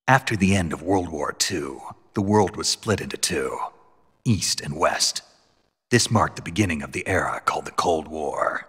After the end of World War II, the world was split into two, East and West. This marked the beginning of the era called the Cold War.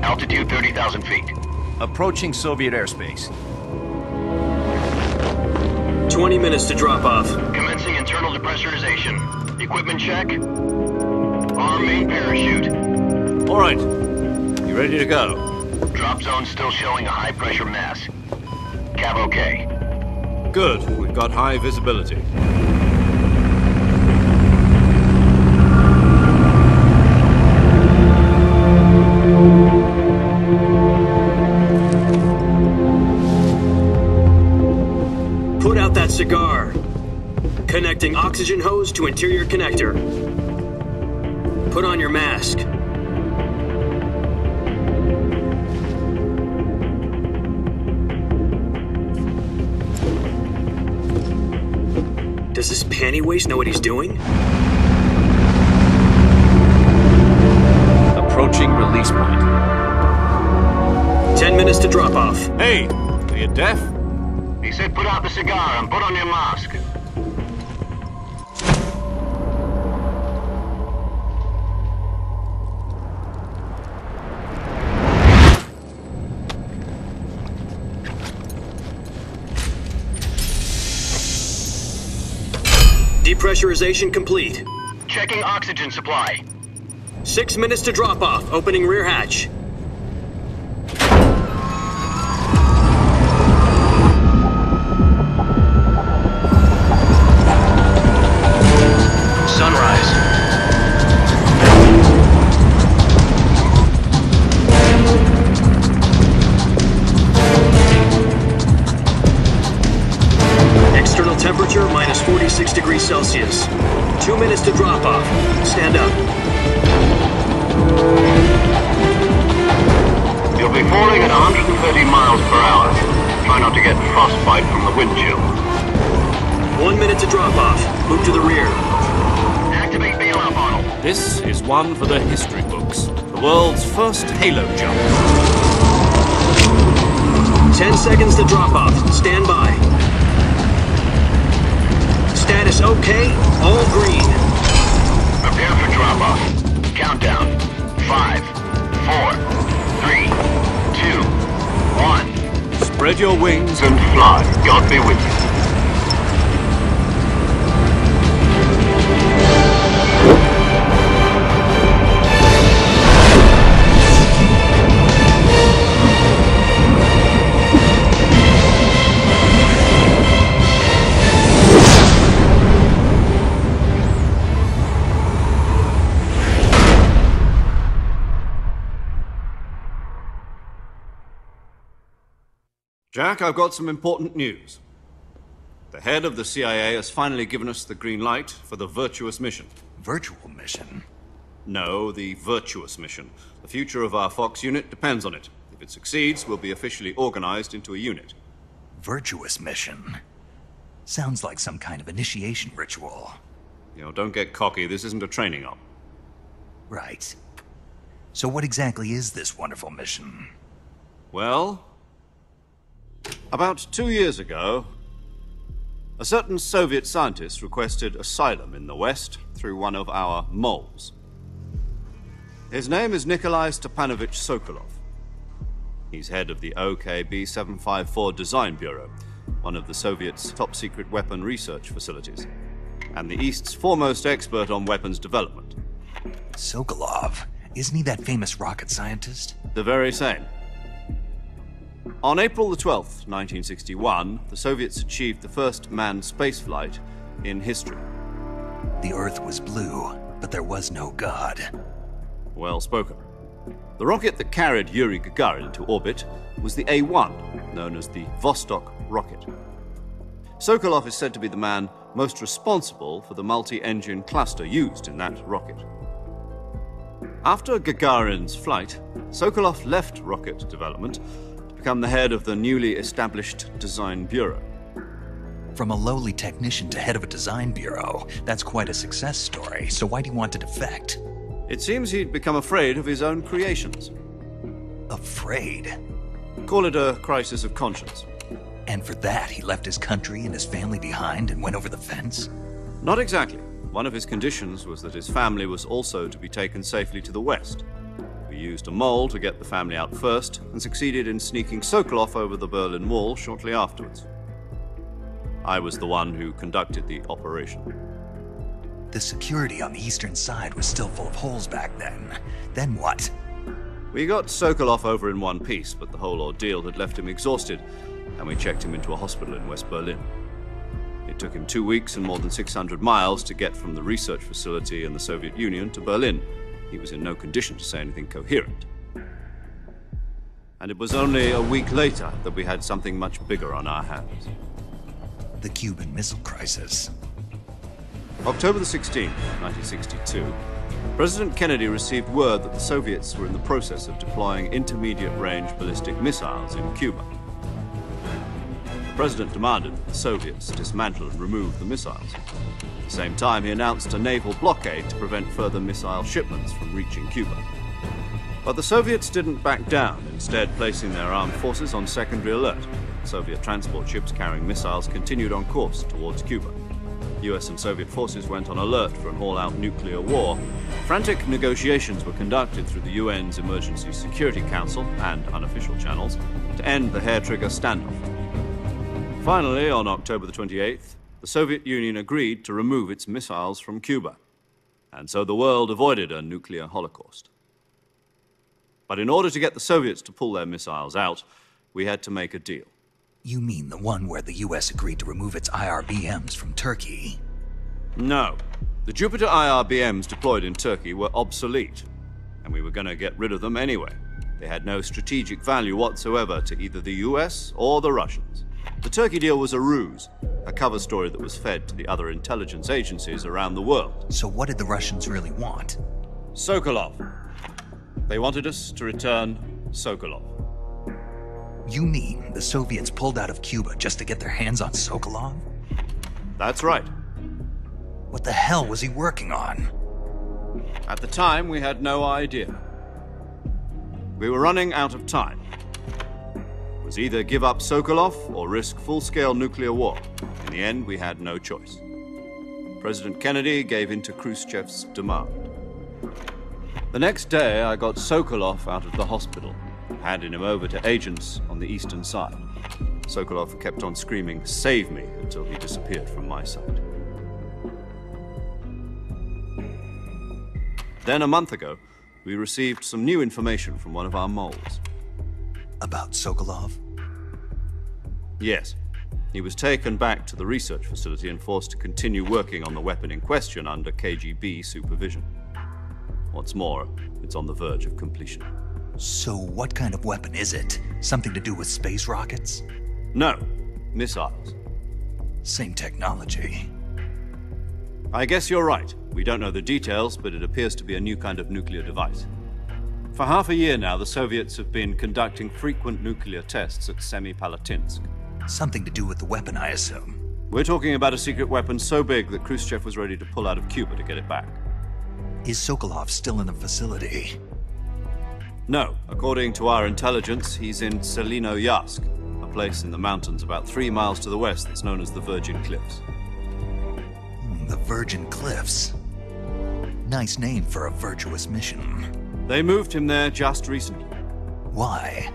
Altitude 30,000 feet. Approaching Soviet airspace. 20 minutes to drop off. Commencing internal depressurization. Equipment check. Arm main parachute. All right. You ready to go? Drop zone still showing a high pressure mass. Cav okay. Good. We've got high visibility. Put out that cigar. Connecting oxygen hose to interior connector. Put on your mask. Does this panty waste know what he's doing? Approaching release point. 10 minutes to drop off. Hey, are you deaf? He said put out the cigar and put on your mask. Depressurization complete. Checking oxygen supply. 6 minutes to drop off. Opening rear hatch. Sunrise. External temperature minus 46 degrees Celsius. 2 minutes to drop off. Stand up. You'll be falling at 130 miles per hour. Try not to get frostbite from the wind chill. 1 minute to drop off. Move to the rear. Activate bailout model. This is one for the history books. The world's first halo jump. 10 seconds to drop off. Stand by. Status okay. All green. Prepare for drop off. Countdown. 5, 4, 3, 2, 1. Spread your wings And fly. God be with you. Jack, I've got some important news. The head of the CIA has finally given us the green light for the virtuous mission. Virtual mission? No, the virtuous mission. The future of our Fox unit depends on it. If it succeeds, we'll be officially organized into a unit. Virtuous mission? Sounds like some kind of initiation ritual. You know, don't get cocky. This isn't a training op. Right. So what exactly is this wonderful mission? Well, about 2 years ago, a certain Soviet scientist requested asylum in the West through one of our moles. His name is Nikolai Stepanovich Sokolov. He's head of the OKB 754 Design Bureau, one of the Soviets' top-secret weapon research facilities, and the East's foremost expert on weapons development. Sokolov? Isn't he that famous rocket scientist? The very same. On April the 12th, 1961, the Soviets achieved the first manned spaceflight in history. The Earth was blue, but there was no God. Well spoken. The rocket that carried Yuri Gagarin into orbit was the A-1, known as the Vostok rocket. Sokolov is said to be the man most responsible for the multi-engine cluster used in that rocket. After Gagarin's flight, Sokolov left rocket development to become the head of the newly established Design Bureau. From a lowly technician to head of a design bureau, that's quite a success story, so why do you want to defect? It seems he'd become afraid of his own creations. Afraid? Call it a crisis of conscience. And for that, he left his country and his family behind and went over the fence? Not exactly. One of his conditions was that his family was also to be taken safely to the West. We used a mole to get the family out first and succeeded in sneaking Sokolov over the Berlin Wall shortly afterwards. I was the one who conducted the operation. The security on the eastern side was still full of holes back then. Then what? We got Sokolov over in one piece, but the whole ordeal had left him exhausted, and we checked him into a hospital in West Berlin. It took him 2 weeks and more than 600 miles to get from the research facility in the Soviet Union to Berlin. He was in no condition to say anything coherent. And it was only a week later that we had something much bigger on our hands. The Cuban Missile Crisis. October the 16th, 1962, President Kennedy received word that the Soviets were in the process of deploying intermediate-range ballistic missiles in Cuba. The President demanded that the Soviets dismantle and remove the missiles. At the same time, he announced a naval blockade to prevent further missile shipments from reaching Cuba. But the Soviets didn't back down, instead placing their armed forces on secondary alert. Soviet transport ships carrying missiles continued on course towards Cuba. US and Soviet forces went on alert for an all-out nuclear war. Frantic negotiations were conducted through the UN's Emergency Security Council and unofficial channels to end the hair-trigger standoff. Finally, on October the 28th, the Soviet Union agreed to remove its missiles from Cuba. And so the world avoided a nuclear holocaust. But in order to get the Soviets to pull their missiles out, we had to make a deal. You mean the one where the US agreed to remove its IRBMs from Turkey? No. The Jupiter IRBMs deployed in Turkey were obsolete, and we were going to get rid of them anyway. They had no strategic value whatsoever to either the US or the Russians. The Turkey deal was a ruse, a cover story that was fed to the other intelligence agencies around the world. So what did the Russians really want? Sokolov. They wanted us to return Sokolov. You mean the Soviets pulled out of Cuba just to get their hands on Sokolov? That's right. What the hell was he working on? At the time, we had no idea. We were running out of time. It was either give up Sokolov or risk full-scale nuclear war. In the end, we had no choice. President Kennedy gave in to Khrushchev's demand. The next day, I got Sokolov out of the hospital, handing him over to agents on the eastern side. Sokolov kept on screaming, "Save me," until he disappeared from my sight. Then a month ago, we received some new information from one of our moles. About Sokolov? Yes. He was taken back to the research facility and forced to continue working on the weapon in question under KGB supervision. What's more, it's on the verge of completion. So what kind of weapon is it? Something to do with space rockets? No, missiles. Same technology. I guess you're right. We don't know the details, but it appears to be a new kind of nuclear device. For half a year now, the Soviets have been conducting frequent nuclear tests at Semipalatinsk. Something to do with the weapon, I assume. We're talking about a secret weapon so big that Khrushchev was ready to pull out of Cuba to get it back. Is Sokolov still in the facility? No. According to our intelligence, he's in Selinoyarsk, a place in the mountains about 3 miles to the west that's known as the Virgin Cliffs. The Virgin Cliffs. Nice name for a virtuous mission. They moved him there just recently. Why?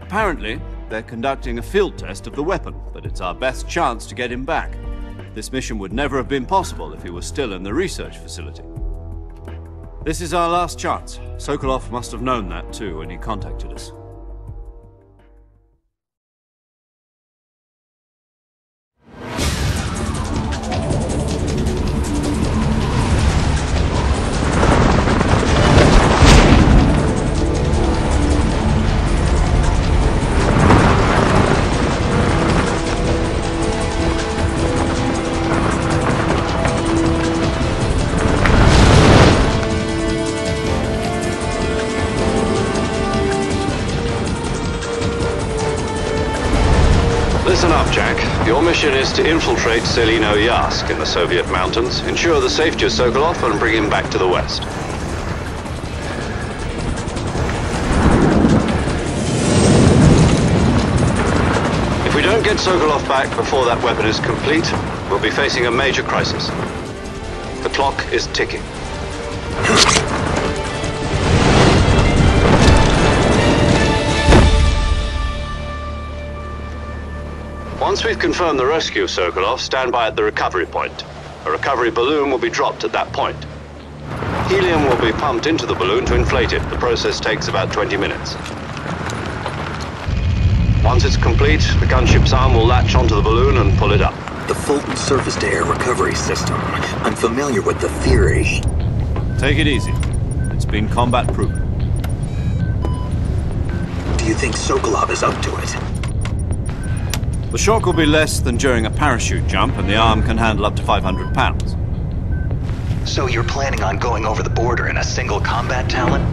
Apparently, they're conducting a field test of the weapon, but it's our best chance to get him back. This mission would never have been possible if he was still in the research facility. This is our last chance. Sokolov must have known that too when he contacted us. Listen up, Jack. Your mission is to infiltrate Selinoyarsk in the Soviet mountains, ensure the safety of Sokolov, and bring him back to the West. If we don't get Sokolov back before that weapon is complete, we'll be facing a major crisis. The clock is ticking. Once we've confirmed the rescue of Sokolov, stand by at the recovery point. A recovery balloon will be dropped at that point. Helium will be pumped into the balloon to inflate it. The process takes about 20 minutes. Once it's complete, the gunship's arm will latch onto the balloon and pull it up. The Fulton surface-to-air recovery system. I'm familiar with the theory. Take it easy. It's been combat-proven. Do you think Sokolov is up to it? The shock will be less than during a parachute jump, and the arm can handle up to 500 pounds. So you're planning on going over the border in a single combat talent?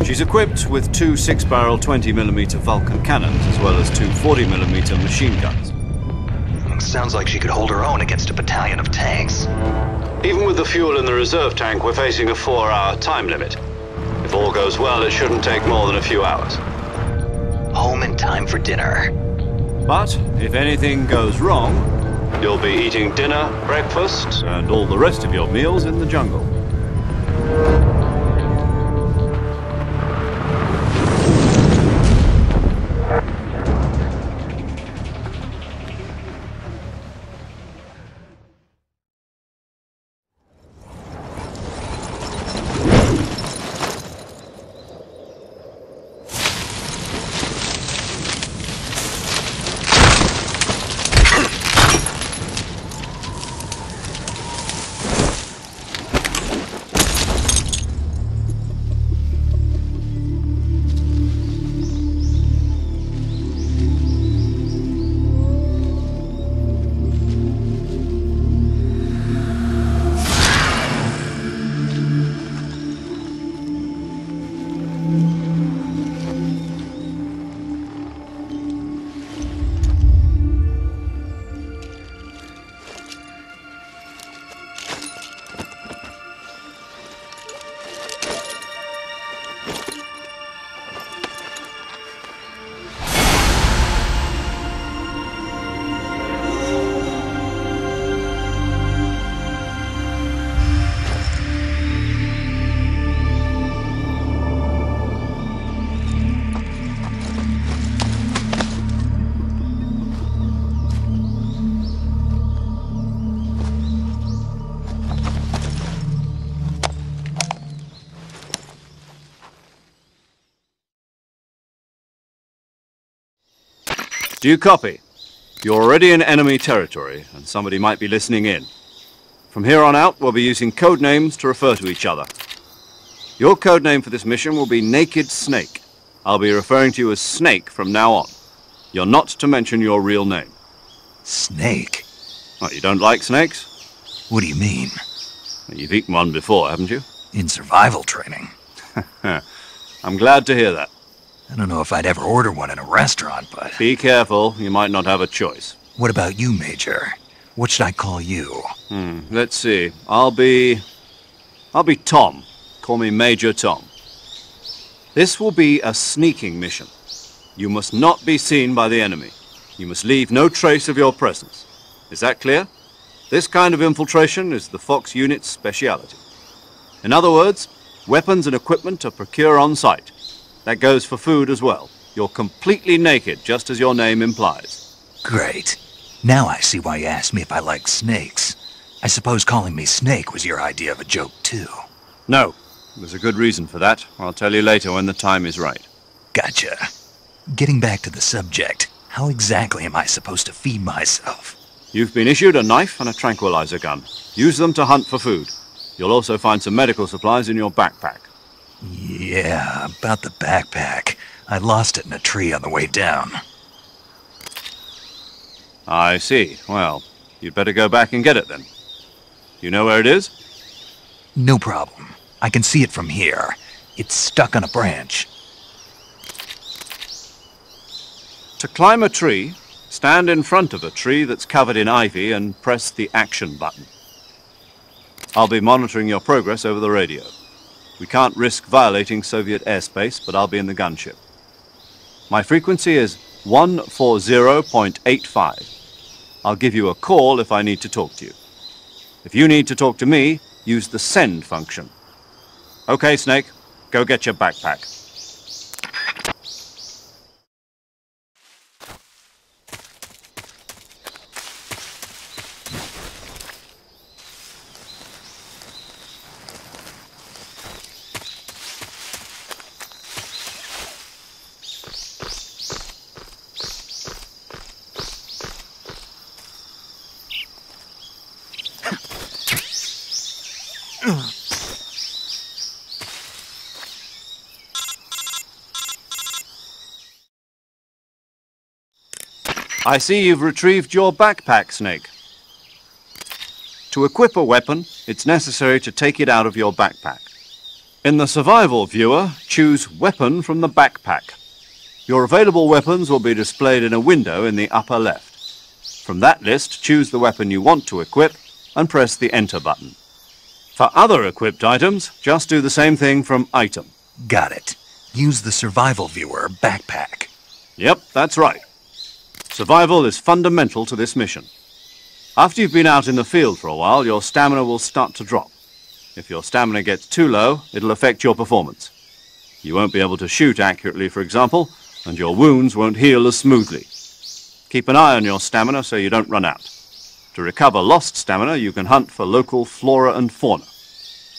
She's equipped with 2 6-barrel 20mm Vulcan cannons, as well as 2 40mm machine guns. Sounds like she could hold her own against a battalion of tanks. Even with the fuel in the reserve tank, we're facing a 4-hour time limit. If all goes well, it shouldn't take more than a few hours. Home in time for dinner. But if anything goes wrong, You'll be eating dinner, breakfast, and all the rest of your meals in the jungle. Do you copy? You're already in enemy territory, and somebody might be listening in. From here on out, we'll be using code names to refer to each other. Your code name for this mission will be Naked Snake. I'll be referring to you as Snake from now on. You're not to mention your real name. Snake? What, you don't like snakes? What do you mean? You've eaten one before, haven't you? In survival training. I'm glad to hear that. I don't know if I'd ever order one in a restaurant, but... Be careful, you might not have a choice. What about you, Major? What should I call you? Let's see. I'll be Tom. Call me Major Tom. This will be a sneaking mission. You must not be seen by the enemy. You must leave no trace of your presence. Is that clear? This kind of infiltration is the Fox unit's speciality. In other words, weapons and equipment are procured on site. That goes for food as well. You're completely naked, just as your name implies. Great. Now I see why you asked me if I like snakes. I suppose calling me Snake was your idea of a joke, too. No. There's a good reason for that. I'll tell you later when the time is right. Gotcha. Getting back to the subject, how exactly am I supposed to feed myself? You've been issued a knife and a tranquilizer gun. Use them to hunt for food. You'll also find some medical supplies in your backpack. Yeah, about the backpack. I lost it in a tree on the way down. I see. Well, you'd better go back and get it then. You know where it is? No problem. I can see it from here. It's stuck on a branch. To climb a tree, stand in front of a tree that's covered in ivy and press the action button. I'll be monitoring your progress over the radio. We can't risk violating Soviet airspace, but I'll be in the gunship. My frequency is 140.85. I'll give you a call if I need to talk to you. If you need to talk to me, use the send function. Okay, Snake, go get your backpack. I see you've retrieved your backpack, Snake. To equip a weapon, it's necessary to take it out of your backpack. In the survival viewer, choose Weapon from the backpack. Your available weapons will be displayed in a window in the upper left. From that list, choose the weapon you want to equip and press the Enter button. For other equipped items, just do the same thing from Item. Got it. Use the survival viewer backpack. Yep, that's right. Survival is fundamental to this mission. After you've been out in the field for a while, your stamina will start to drop. If your stamina gets too low, it'll affect your performance. You won't be able to shoot accurately, for example, and your wounds won't heal as smoothly. Keep an eye on your stamina so you don't run out. To recover lost stamina, you can hunt for local flora and fauna.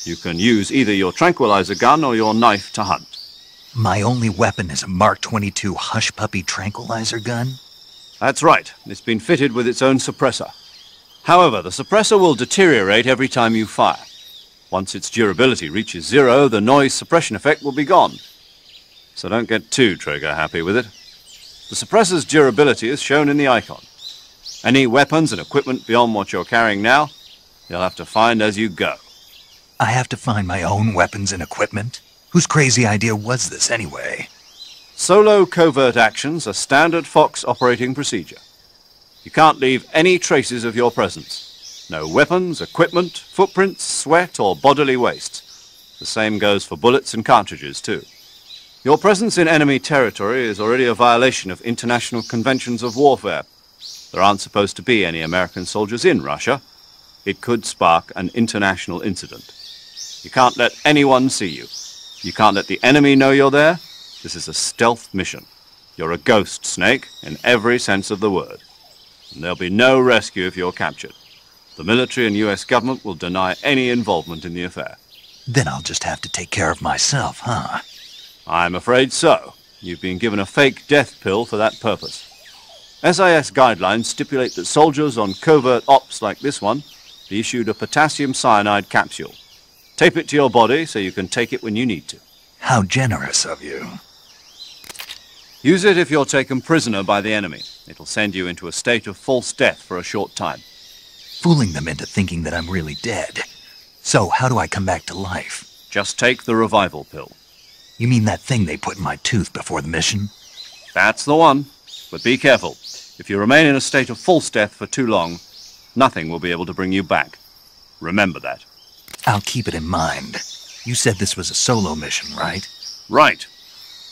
You can use either your tranquilizer gun or your knife to hunt. My only weapon is a Mark 22 Hush Puppy tranquilizer gun? That's right. It's been fitted with its own suppressor. However, the suppressor will deteriorate every time you fire. Once its durability reaches 0, the noise suppression effect will be gone. So don't get too trigger-happy with it. The suppressor's durability is shown in the icon. Any weapons and equipment beyond what you're carrying now, you'll have to find as you go. I have to find my own weapons and equipment? Whose crazy idea was this anyway? Solo covert actions are standard Fox operating procedure. You can't leave any traces of your presence. No weapons, equipment, footprints, sweat, or bodily waste. The same goes for bullets and cartridges, too. Your presence in enemy territory is already a violation of international conventions of warfare. There aren't supposed to be any American soldiers in Russia. It could spark an international incident. You can't let anyone see you. You can't let the enemy know you're there. This is a stealth mission. You're a ghost, Snake, in every sense of the word. And there'll be no rescue if you're captured. The military and US government will deny any involvement in the affair. Then I'll just have to take care of myself, huh? I'm afraid so. You've been given a fake death pill for that purpose. SIS guidelines stipulate that soldiers on covert ops like this one be issued a potassium cyanide capsule. Tape it to your body so you can take it when you need to. How generous of you. Use it if you're taken prisoner by the enemy. It'll send you into a state of false death for a short time. Fooling them into thinking that I'm really dead. So, how do I come back to life? Just take the revival pill. You mean that thing they put in my tooth before the mission? That's the one. But be careful. If you remain in a state of false death for too long, nothing will be able to bring you back. Remember that. I'll keep it in mind. You said this was a solo mission, right? Right.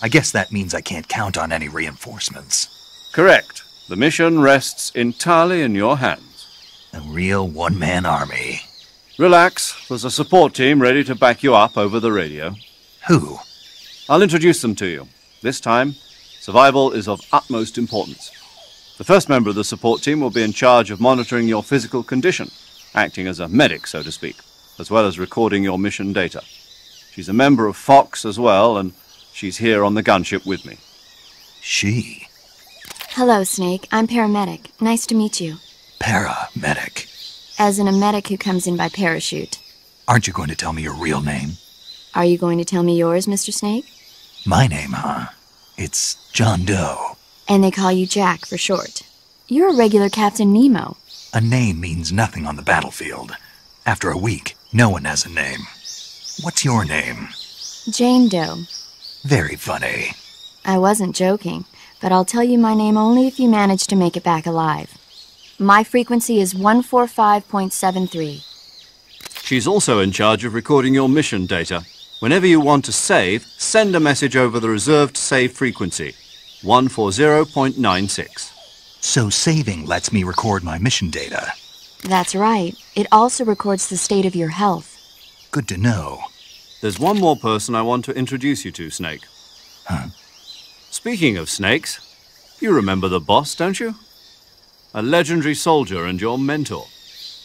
I guess that means I can't count on any reinforcements. Correct. The mission rests entirely in your hands. A real one-man army. Relax. There's a support team ready to back you up over the radio. Who? I'll introduce them to you. This time, survival is of utmost importance. The first member of the support team will be in charge of monitoring your physical condition, acting as a medic, so to speak, as well as recording your mission data. She's a member of Fox as well, and she's here on the gunship with me. She? Hello, Snake. I'm paramedic. Nice to meet you. Paramedic. As in a medic who comes in by parachute. Aren't you going to tell me your real name? Are you going to tell me yours, Mr. Snake? My name, huh? It's John Doe. And they call you Jack for short. You're a regular Captain Nemo. A name means nothing on the battlefield. After a week, no one has a name. What's your name? Jane Doe. Very funny. I wasn't joking, but I'll tell you my name only if you manage to make it back alive. My frequency is 145.73. She's also in charge of recording your mission data. Whenever you want to save, send a message over the reserved save frequency, 140.96. So saving lets me record my mission data. That's right. It also records the state of your health. Good to know. There's one more person I want to introduce you to, Snake. Huh? Speaking of snakes, you remember the boss, don't you? A legendary soldier and your mentor.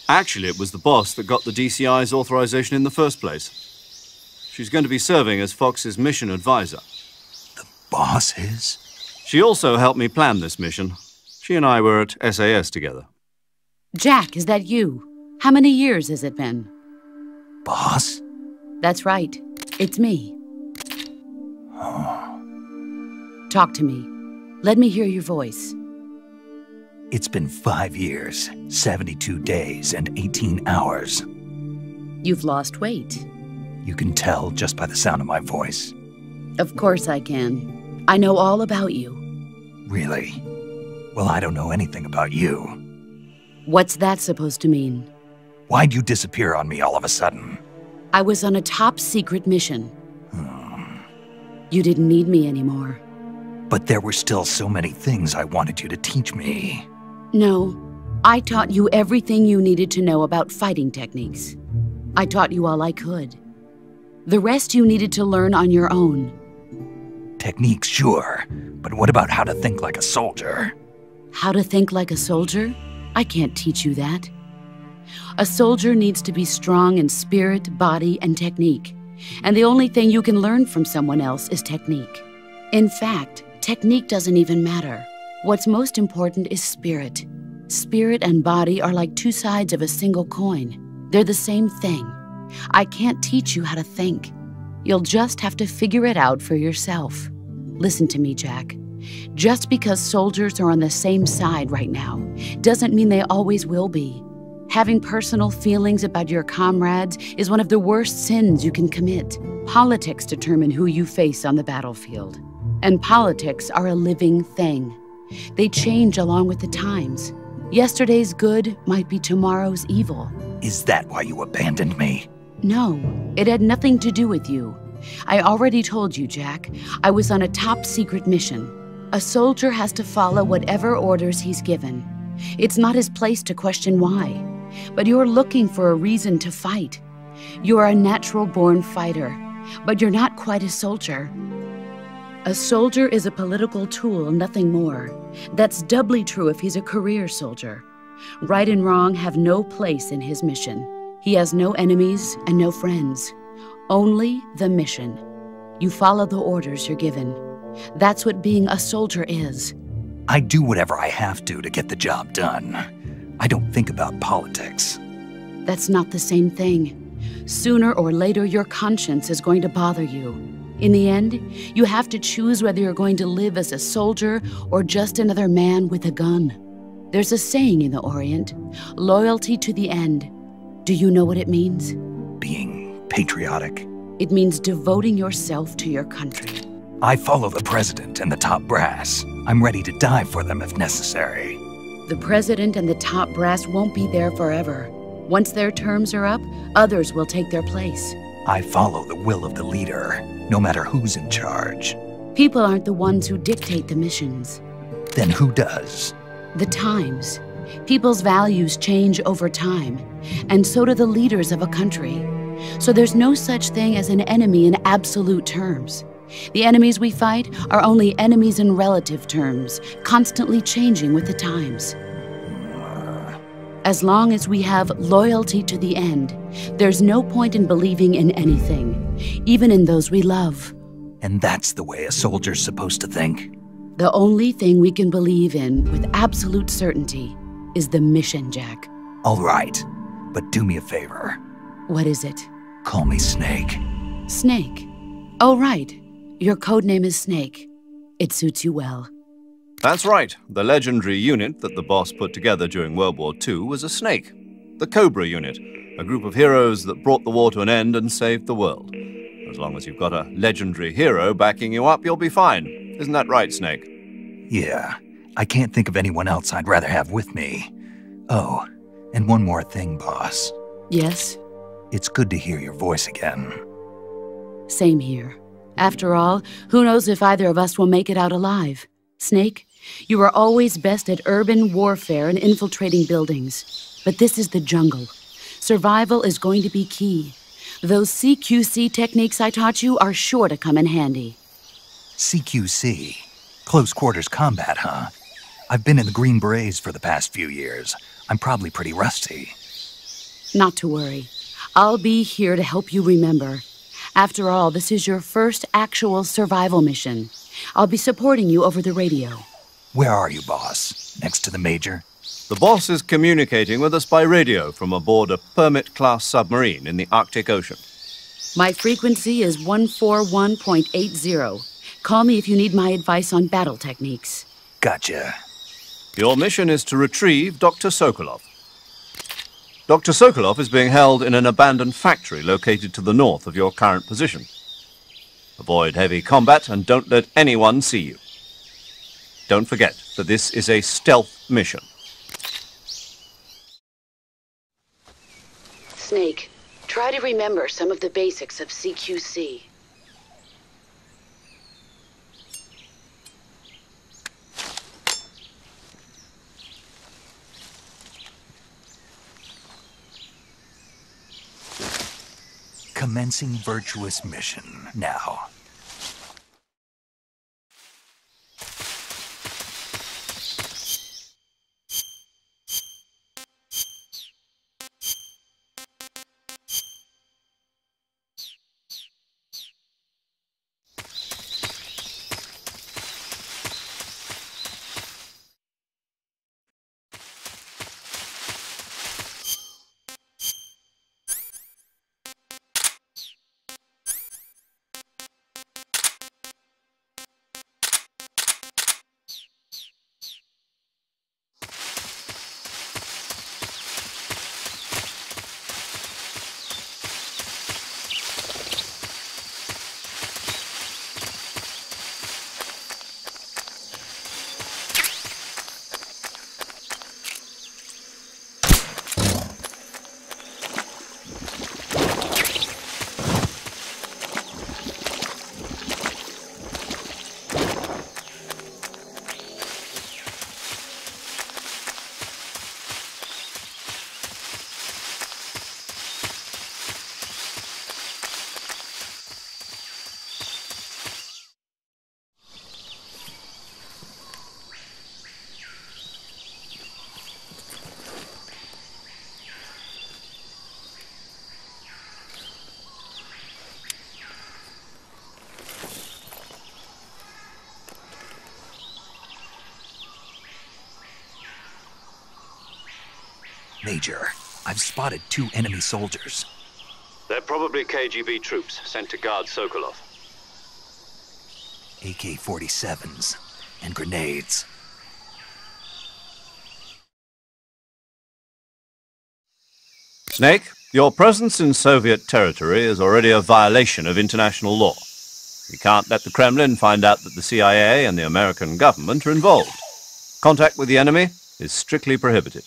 Actually, it was the boss that got the DCI's authorization in the first place. She's going to be serving as Fox's mission advisor. The boss is? She also helped me plan this mission. She and I were at SAS together. Jack, is that you? How many years has it been? Boss? That's right. It's me. Talk to me. Let me hear your voice. It's been 5 years, 72 days, and 18 hours. You've lost weight. You can tell just by the sound of my voice. Of course I can. I know all about you. Really? Well, I don't know anything about you. What's that supposed to mean? Why'd you disappear on me all of a sudden? I was on a top-secret mission. You didn't need me anymore. But there were still so many things I wanted you to teach me. No, I taught you everything you needed to know about fighting techniques. I taught you all I could. The rest you needed to learn on your own. Techniques, sure. But what about how to think like a soldier? How to think like a soldier? I can't teach you that. A soldier needs to be strong in spirit, body, and technique. And the only thing you can learn from someone else is technique. In fact, technique doesn't even matter. What's most important is spirit. Spirit and body are like two sides of a single coin. They're the same thing. I can't teach you how to think. You'll just have to figure it out for yourself. Listen to me, Jack. Just because soldiers are on the same side right now doesn't mean they always will be. Having personal feelings about your comrades is one of the worst sins you can commit. Politics determine who you face on the battlefield. And politics are a living thing. They change along with the times. Yesterday's good might be tomorrow's evil. Is that why you abandoned me? No, it had nothing to do with you. I already told you, Jack. I was on a top-secret mission. A soldier has to follow whatever orders he's given. It's not his place to question why. But you're looking for a reason to fight. You're a natural-born fighter, but you're not quite a soldier. A soldier is a political tool, nothing more. That's doubly true if he's a career soldier. Right and wrong have no place in his mission. He has no enemies and no friends. Only the mission. You follow the orders you're given. That's what being a soldier is. I do whatever I have to get the job done. I don't think about politics. That's not the same thing. Sooner or later, your conscience is going to bother you. In the end, you have to choose whether you're going to live as a soldier or just another man with a gun. There's a saying in the Orient, loyalty to the end. Do you know what it means? Being patriotic. It means devoting yourself to your country. I follow the president and the top brass. I'm ready to die for them if necessary. The president and the top brass won't be there forever. Once their terms are up, others will take their place. I follow the will of the leader, no matter who's in charge. People aren't the ones who dictate the missions. Then who does? The times. People's values change over time, and so do the leaders of a country. So there's no such thing as an enemy in absolute terms. The enemies we fight are only enemies in relative terms, constantly changing with the times. As long as we have loyalty to the end, there's no point in believing in anything, even in those we love. And that's the way a soldier's supposed to think? The only thing we can believe in with absolute certainty is the mission, Jack. All right, but do me a favor. What is it? Call me Snake. Snake? Oh, right. Your codename is Snake. It suits you well. That's right. The legendary unit that the boss put together during World War II was a snake. The Cobra unit, a group of heroes that brought the war to an end and saved the world. As long as you've got a legendary hero backing you up, you'll be fine. Isn't that right, Snake? Yeah, I can't think of anyone else I'd rather have with me. Oh, and one more thing, boss. Yes? It's good to hear your voice again. Same here. After all, who knows if either of us will make it out alive? Snake, you are always best at urban warfare and infiltrating buildings. But this is the jungle. Survival is going to be key. Those CQC techniques I taught you are sure to come in handy. CQC? Close quarters combat, huh? I've been in the Green Berets for the past few years. I'm probably pretty rusty. Not to worry. I'll be here to help you remember. After all, this is your first actual survival mission. I'll be supporting you over the radio. Where are you, boss? Next to the Major? The boss is communicating with us by radio from aboard a Permit-class submarine in the Arctic Ocean. My frequency is 141.80. Call me if you need my advice on battle techniques. Gotcha. Your mission is to retrieve Dr. Sokolov. Dr. Sokolov is being held in an abandoned factory located to the north of your current position. Avoid heavy combat and don't let anyone see you. Don't forget that this is a stealth mission. Snake, try to remember some of the basics of CQC. Commencing virtuous mission now. Major, I've spotted 2 enemy soldiers. They're probably KGB troops sent to guard Sokolov. AK-47s, and grenades. Snake, your presence in Soviet territory is already a violation of international law. We can't let the Kremlin find out that the CIA and the American government are involved. Contact with the enemy is strictly prohibited.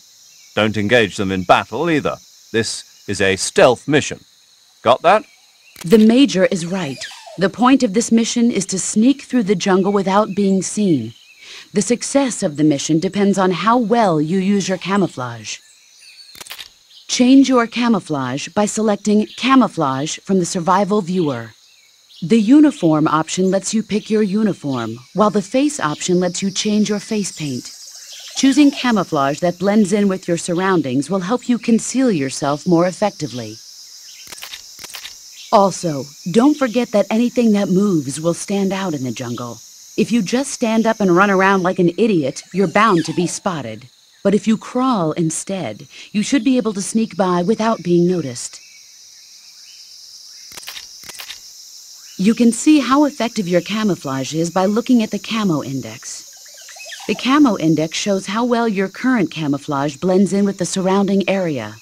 Don't engage them in battle either. This is a stealth mission. Got that? The Major is right. The point of this mission is to sneak through the jungle without being seen. The success of the mission depends on how well you use your camouflage. Change your camouflage by selecting Camouflage from the Survival Viewer. The Uniform option lets you pick your uniform, while the Face option lets you change your face paint. Choosing camouflage that blends in with your surroundings will help you conceal yourself more effectively. Also, don't forget that anything that moves will stand out in the jungle. If you just stand up and run around like an idiot, you're bound to be spotted. But if you crawl instead, you should be able to sneak by without being noticed. You can see how effective your camouflage is by looking at the Camo Index. The Camo Index shows how well your current camouflage blends in with the surrounding area.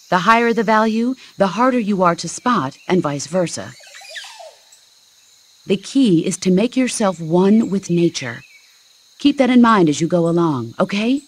The higher the value, the harder you are to spot, and vice versa. The key is to make yourself one with nature. Keep that in mind as you go along, okay?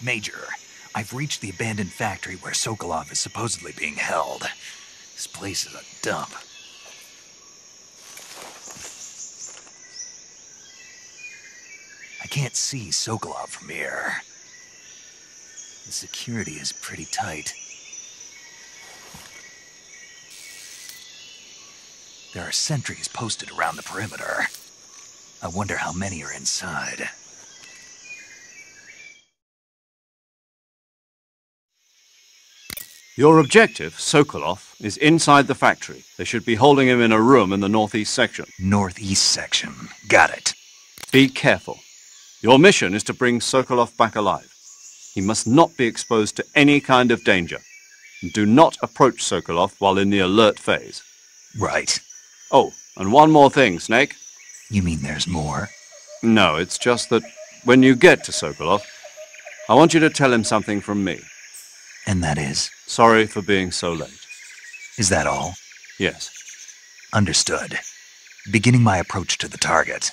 Major, I've reached the abandoned factory where Sokolov is supposedly being held. This place is a dump. I can't see Sokolov from here. The security is pretty tight. There are sentries posted around the perimeter. I wonder how many are inside. Your objective, Sokolov, is inside the factory. They should be holding him in a room in the northeast section. Northeast section. Got it. Be careful. Your mission is to bring Sokolov back alive. He must not be exposed to any kind of danger. Do not approach Sokolov while in the alert phase. Right. Oh, and one more thing, Snake. You mean there's more? No, it's just that when you get to Sokolov, I want you to tell him something from me. And that is? Sorry for being so late. Is that all? Yes. Understood. Beginning my approach to the target.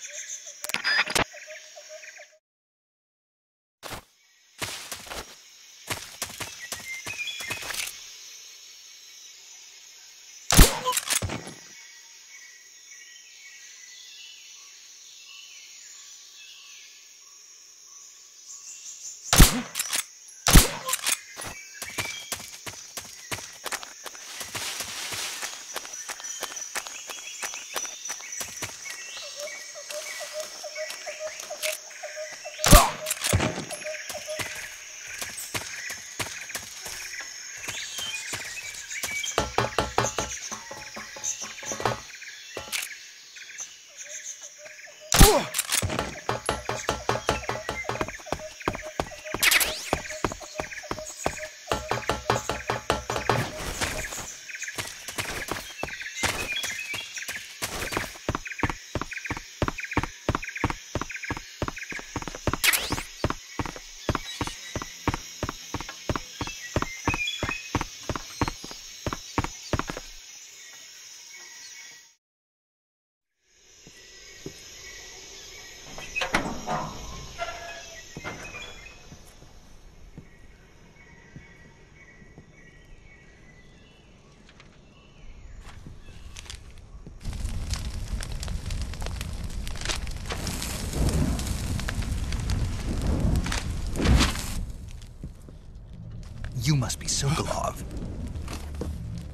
You must be Sokolov.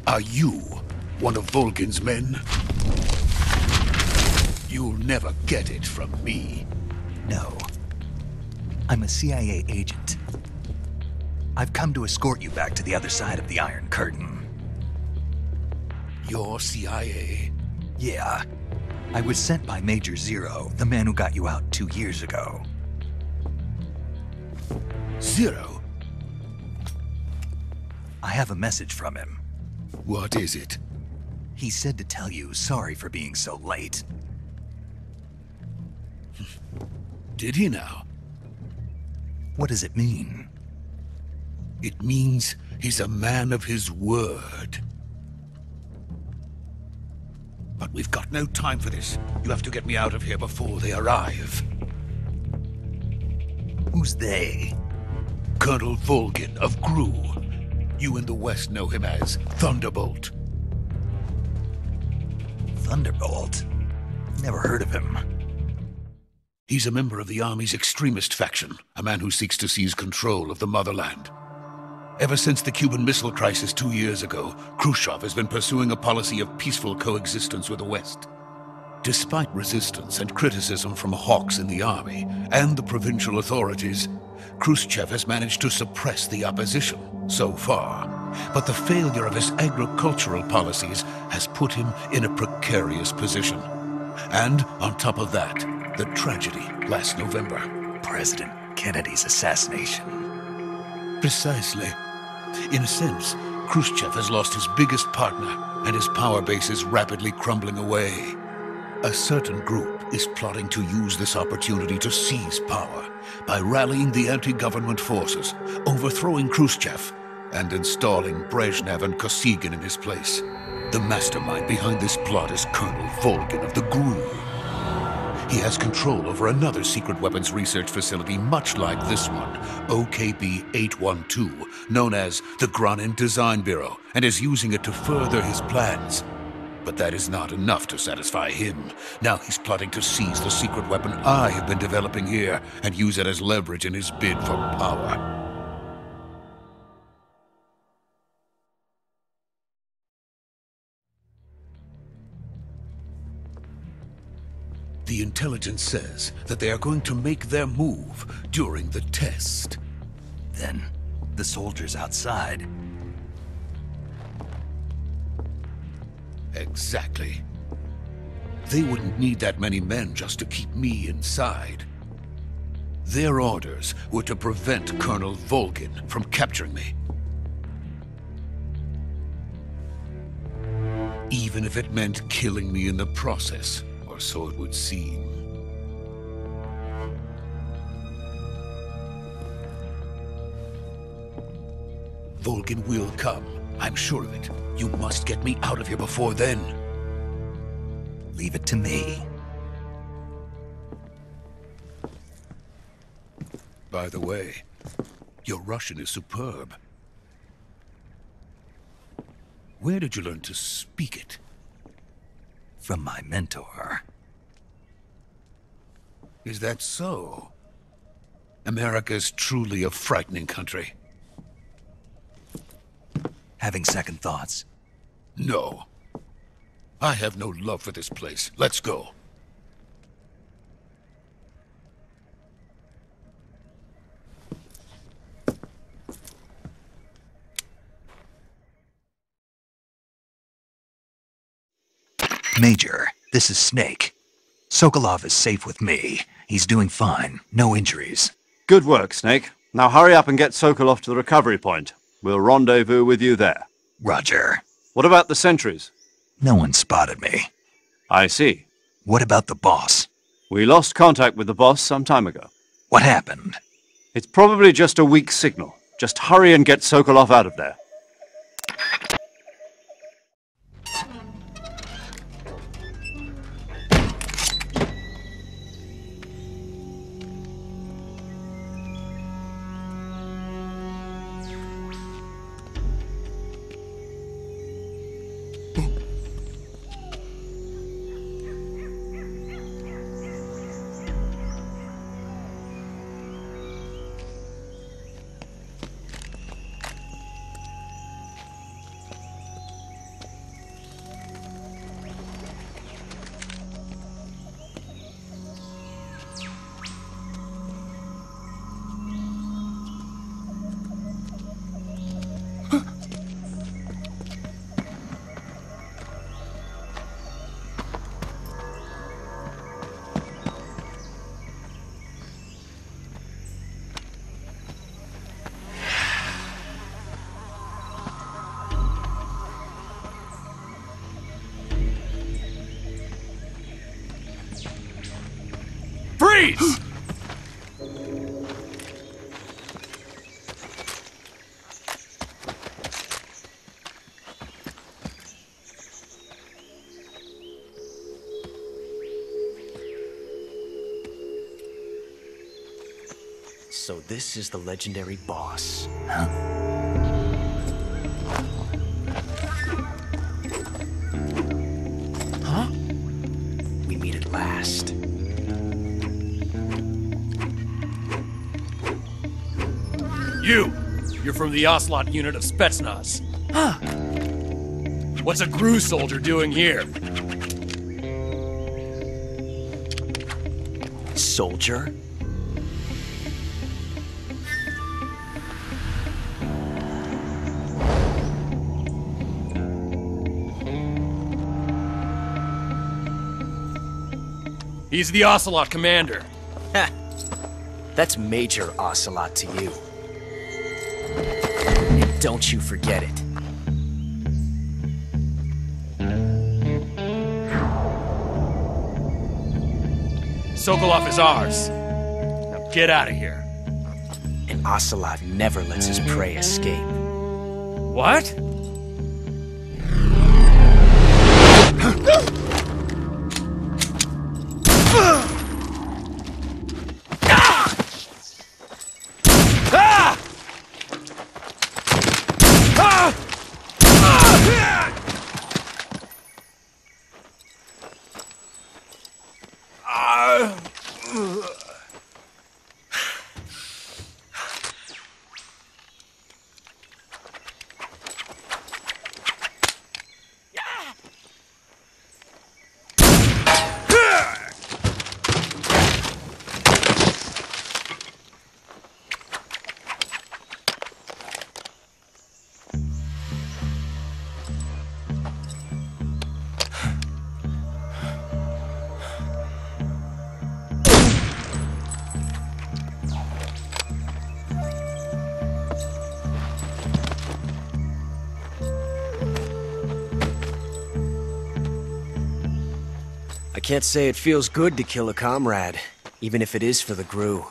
Are you one of Volgin's men? You'll never get it from me. No. I'm a CIA agent. I've come to escort you back to the other side of the Iron Curtain. You're CIA? Yeah. I was sent by Major Zero, the man who got you out 2 years ago. Zero? I have a message from him. What is it? He said to tell you sorry for being so late. Did he now? What does it mean? It means he's a man of his word. But we've got no time for this. You have to get me out of here before they arrive. Who's they? Colonel Volgin of GRU. You in the West know him as Thunderbolt. Thunderbolt? Never heard of him. He's a member of the Army's extremist faction, a man who seeks to seize control of the motherland. Ever since the Cuban Missile Crisis 2 years ago, Khrushchev has been pursuing a policy of peaceful coexistence with the West. Despite resistance and criticism from hawks in the army and the provincial authorities, Khrushchev has managed to suppress the opposition so far. But the failure of his agricultural policies has put him in a precarious position. And on top of that, the tragedy last November. President Kennedy's assassination. Precisely. In a sense, Khrushchev has lost his biggest partner, and his power base is rapidly crumbling away. A certain group is plotting to use this opportunity to seize power by rallying the anti-government forces, overthrowing Khrushchev, and installing Brezhnev and Kosygin in his place. The mastermind behind this plot is Colonel Volgin of the GRU. He has control over another secret weapons research facility much like this one, OKB-812, known as the Granin Design Bureau, and is using it to further his plans. But that is not enough to satisfy him. Now he's plotting to seize the secret weapon I have been developing here and use it as leverage in his bid for power. The intelligence says that they are going to make their move during the test. Then, the soldiers outside. Exactly. They wouldn't need that many men just to keep me inside. Their orders were to prevent Colonel Volgin from capturing me. Even if it meant killing me in the process. So it would seem. Volgin will come. I'm sure of it. You must get me out of here before then. Leave it to me. By the way, your Russian is superb. Where did you learn to speak it? From my mentor. Is that so? America's truly a frightening country. Having second thoughts? No. I have no love for this place. Let's go. Major, this is Snake. Sokolov is safe with me. He's doing fine. No injuries. Good work, Snake. Now hurry up and get Sokolov to the recovery point. We'll rendezvous with you there. Roger. What about the sentries? No one spotted me. I see. What about the boss? We lost contact with the boss some time ago. What happened? It's probably just a weak signal. Just hurry and get Sokolov out of there. Freeze! So this is the legendary boss. Huh? Huh? We meet at last. You're from the Ocelot unit of Spetsnaz. Huh? What's a GRU soldier doing here? Soldier? He's the Ocelot commander. Ha! That's Major Ocelot to you. Don't you forget it. Sokolov is ours. Now get out of here. And Ocelot never lets his prey escape. What? I can't say it feels good to kill a comrade, even if it is for the GRU.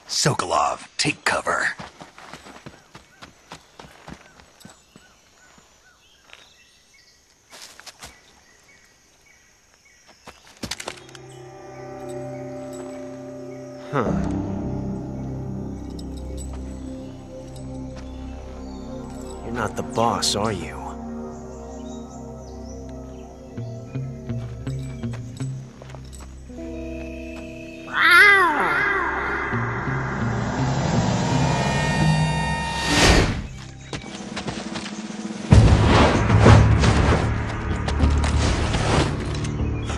Sokolov, take cover. Huh. You're not the boss, are you?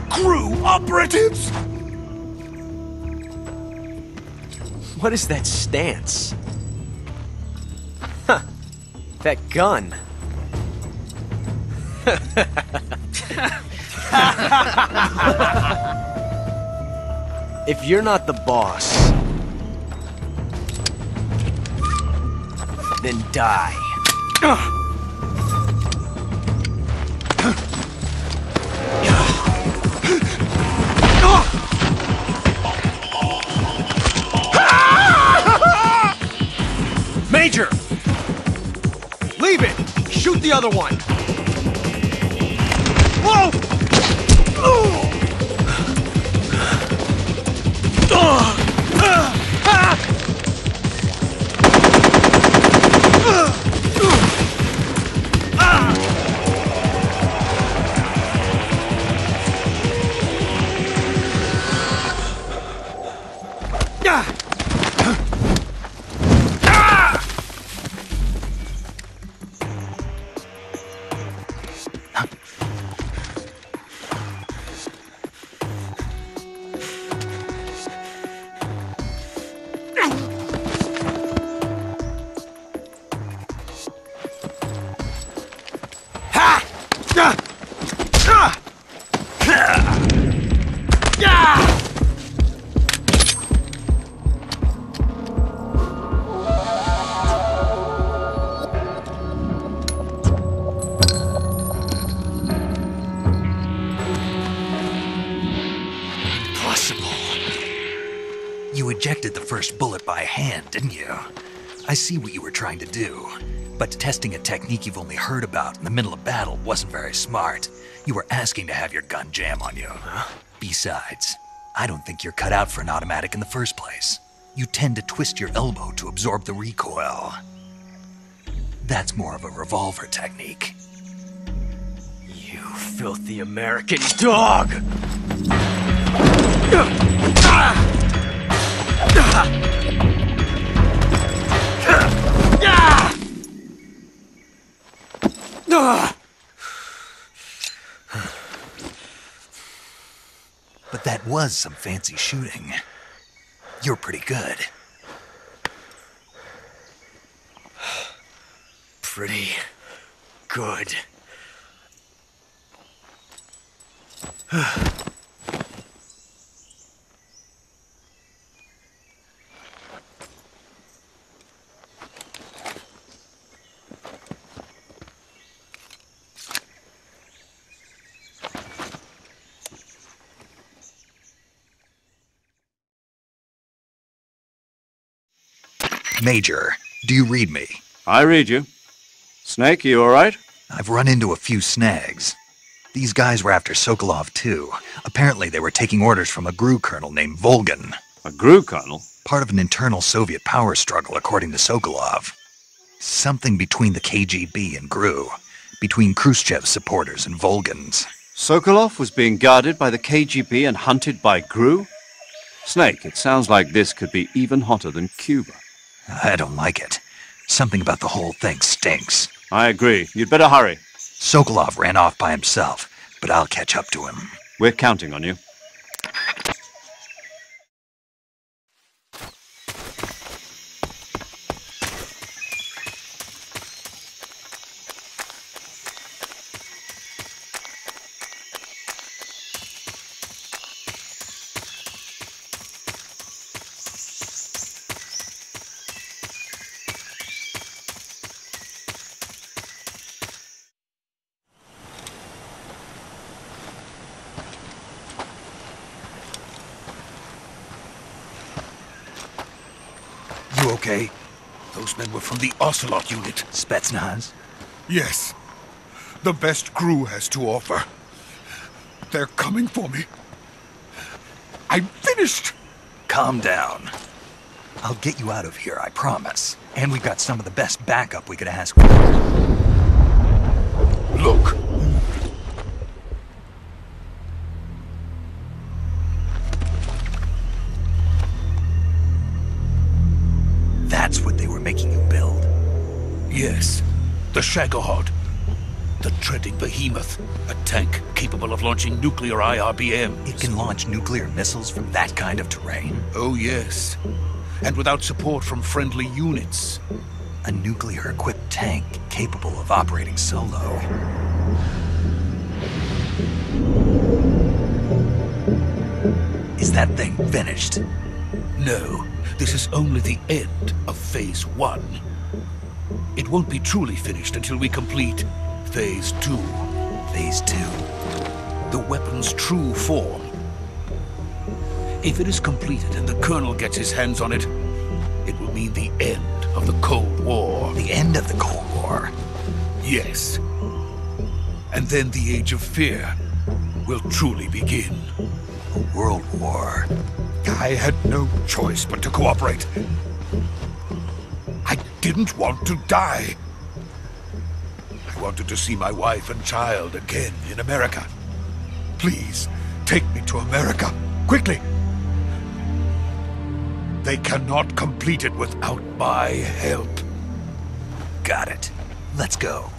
GRU operatives! What is that stance? Huh. That gun. If you're not the boss, then die. Major! Leave it! Shoot the other one! Whoa! You ejected the first bullet by hand, didn't you? I see what you were trying to do. But testing a technique you've only heard about in the middle of battle wasn't very smart. You were asking to have your gun jam on you. Huh? Besides, I don't think you're cut out for an automatic in the first place. You tend to twist your elbow to absorb the recoil. That's more of a revolver technique. You filthy American dog! But that was some fancy shooting. You're pretty good. Pretty good. Major, do you read me? I read you. Snake, you all right? I've run into a few snags. These guys were after Sokolov too. Apparently they were taking orders from a GRU colonel named Volgin. A GRU colonel? Part of an internal Soviet power struggle, according to Sokolov. Something between the KGB and GRU. Between Khrushchev's supporters and Volgin's. Sokolov was being guarded by the KGB and hunted by GRU? Snake, it sounds like this could be even hotter than Cuba. I don't like it. Something about the whole thing stinks. I agree. You'd better hurry. Sokolov ran off by himself, but I'll catch up to him. We're counting on you. You okay? Those men were from the Ocelot unit. Spetsnaz? Yes. The best crew has to offer. They're coming for me. I'm finished! Calm down. I'll get you out of here, I promise. And we've got some of the best backup we could ask for. Look. That's what they were making you build? Yes. The Shagohod. The treading behemoth. A tank capable of launching nuclear IRBMs. It can launch nuclear missiles from that kind of terrain? Oh, yes. And without support from friendly units. A nuclear-equipped tank capable of operating solo. Is that thing finished? No. This is only the end of Phase 1. It won't be truly finished until we complete Phase 2. Phase 2? The weapon's true form. If it is completed and the Colonel gets his hands on it, it will mean the end of the Cold War. The end of the Cold War? Yes. And then the Age of Fear will truly begin. A world war. I had no choice but to cooperate. I didn't want to die. I wanted to see my wife and child again in America. Please, take me to America, quickly. They cannot complete it without my help. Got it. Let's go.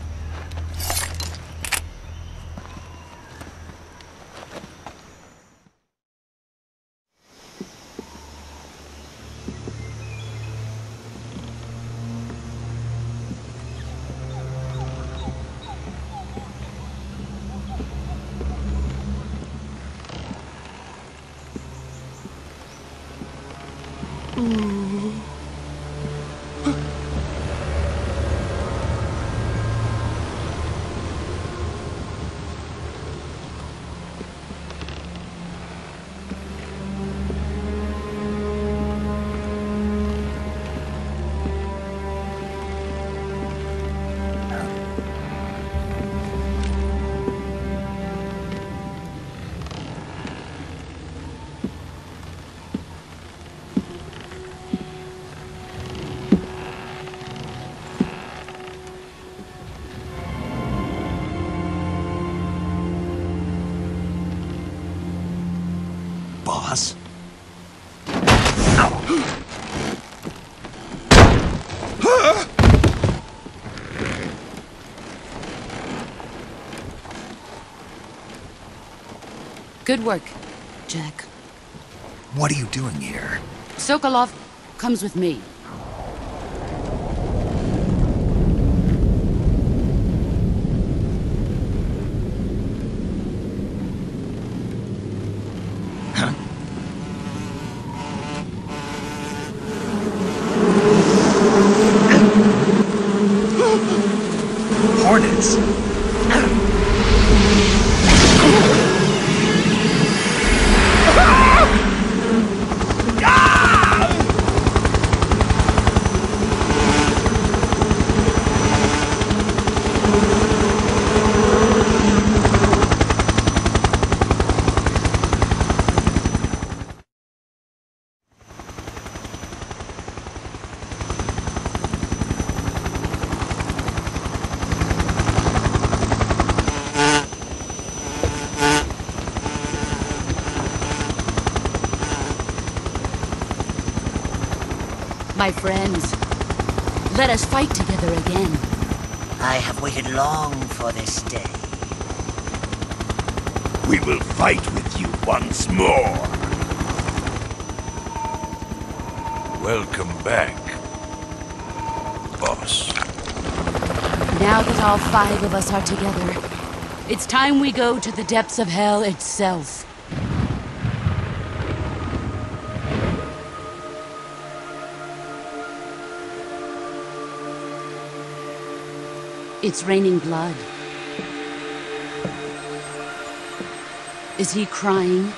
Boss? Good work, Jack. What are you doing here? Sokolov comes with me. Hornets? My friends, let us fight together again. I have waited long for this day. We will fight with you once more. Welcome back, boss. Now that all 5 of us are together, it's time we go to the depths of hell itself. It's raining blood. Is he crying?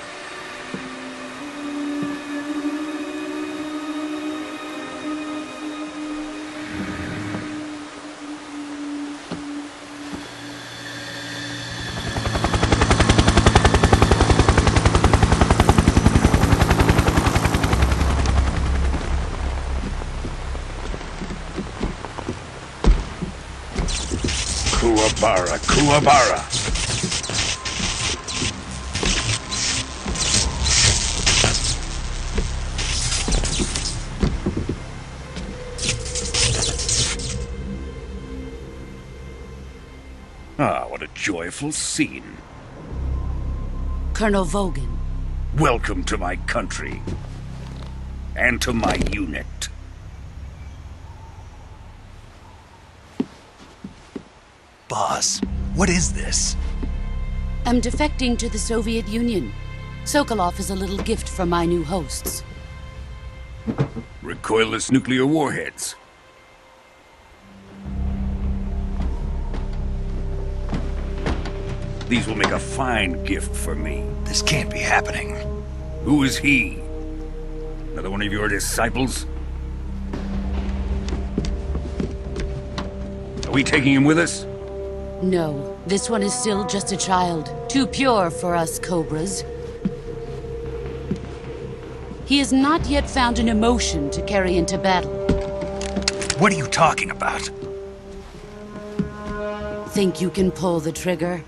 Kuwabara, Kuwabara. Ah, what a joyful scene. Colonel Vogan. Welcome to my country. And to my unit. Boss, what is this? I'm defecting to the Soviet Union. Sokolov is a little gift from my new hosts. Recoilless nuclear warheads. These will make a fine gift for me. This can't be happening. Who is he? Another one of your disciples? Are we taking him with us? No, this one is still just a child. Too pure for us Cobras. He has not yet found an emotion to carry into battle. What are you talking about? Think you can pull the trigger?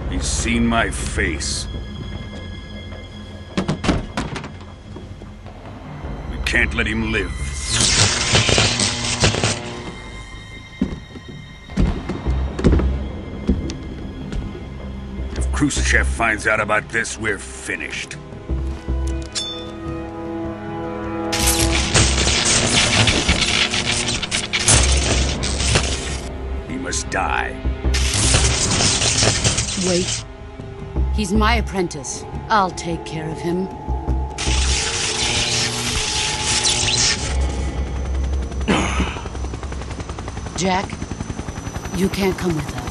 He's seen my face. We can't let him live. If Khrushchev finds out about this, we're finished. He must die. Wait. He's my apprentice. I'll take care of him. Jack, you can't come with us.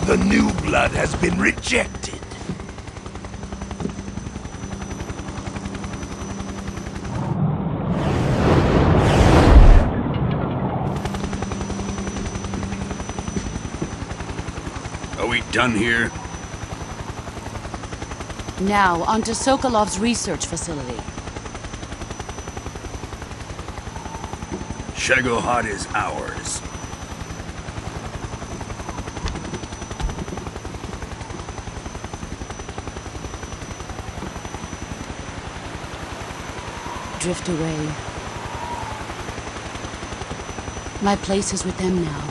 The new blood has been rejected. Are we done here? Now, onto Sokolov's research facility. Shagohod is ours. Drift away. My place is with them now.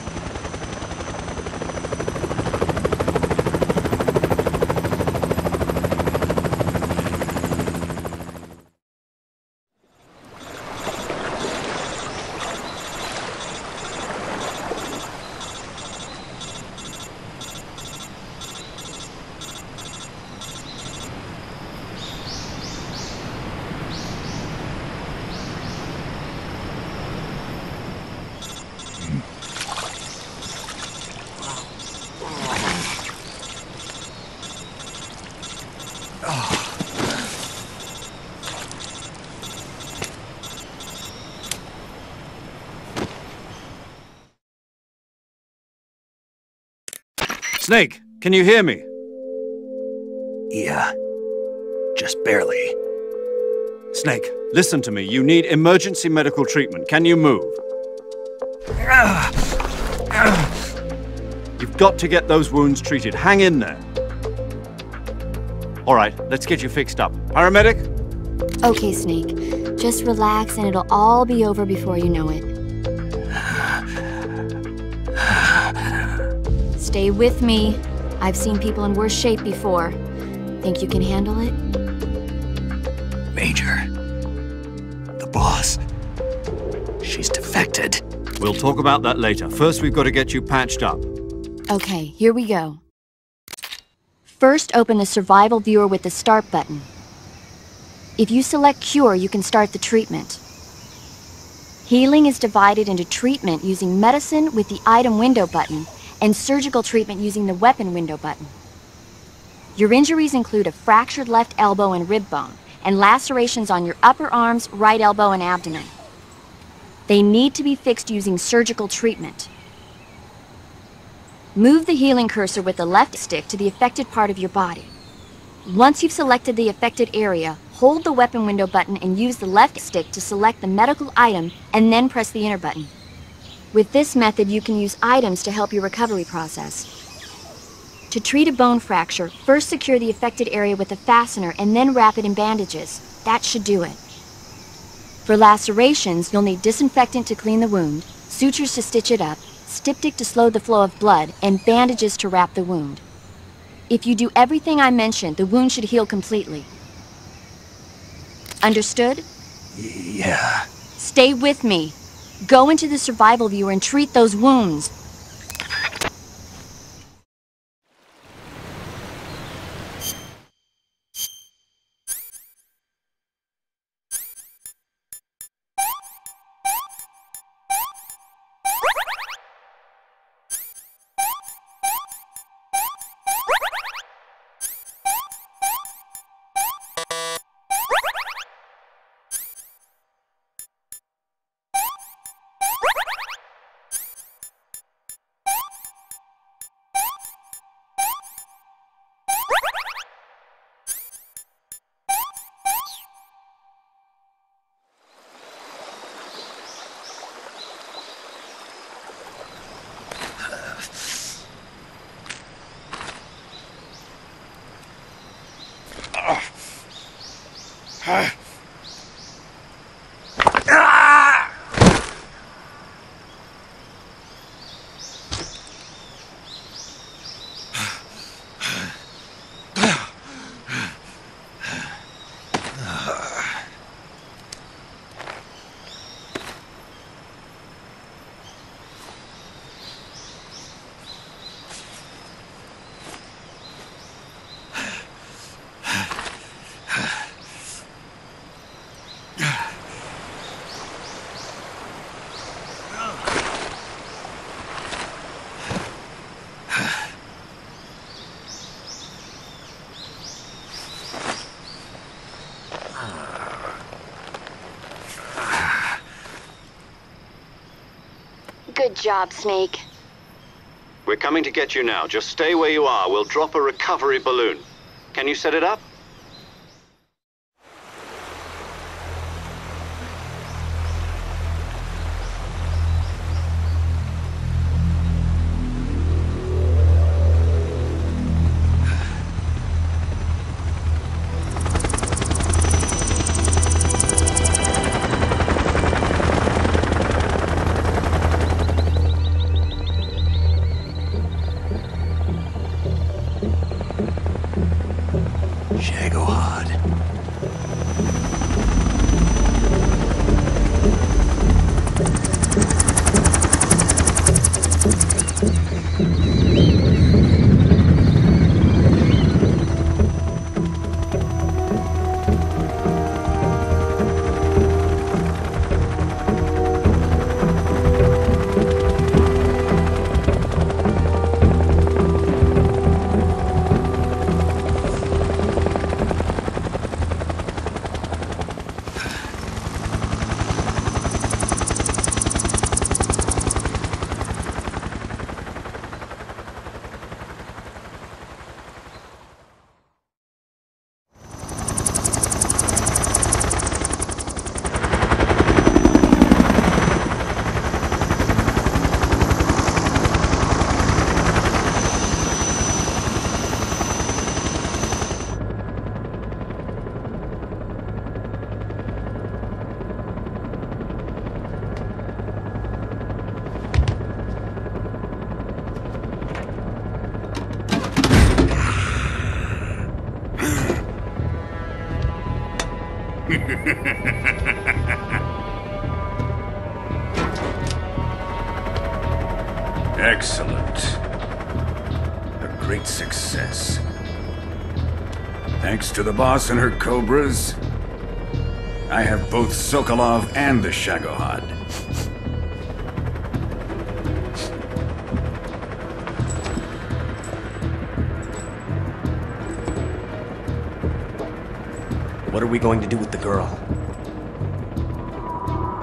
Snake, can you hear me? Yeah, just barely. Snake, listen to me. You need emergency medical treatment. Can you move? You've We've got to get those wounds treated. Hang in there. All right, let's get you fixed up. Paramedic? Okay, Snake. Just relax and it'll all be over before you know it. Stay with me. I've seen people in worse shape before. Think you can handle it? Major. The boss. She's defected. We'll talk about that later. First, we've got to get you patched up. Okay, here we go. First, open the survival viewer with the start button. If you select Cure, you can start the treatment. Healing is divided into treatment using medicine with the item window button and surgical treatment using the weapon window button. Your injuries include a fractured left elbow and rib bone, and lacerations on your upper arms, right elbow, and abdomen. They need to be fixed using surgical treatment. Move the healing cursor with the left stick to the affected part of your body. Once you've selected the affected area, hold the weapon window button and use the left stick to select the medical item and then press the enter button. With this method, you can use items to help your recovery process. To treat a bone fracture, first secure the affected area with a fastener and then wrap it in bandages. That should do it. For lacerations, you'll need disinfectant to clean the wound, sutures to stitch it up, styptic to slow the flow of blood, and bandages to wrap the wound. If you do everything I mentioned, the wound should heal completely. Understood? Yeah. Stay with me. Go into the survival viewer and treat those wounds. Good job, Snake. We're coming to get you now. Just stay where you are. We'll drop a recovery balloon. Can you set it up? Excellent. A great success. Thanks to the boss and her cobras, I have both Sokolov and the Shagohod. What are we going to do with the girl?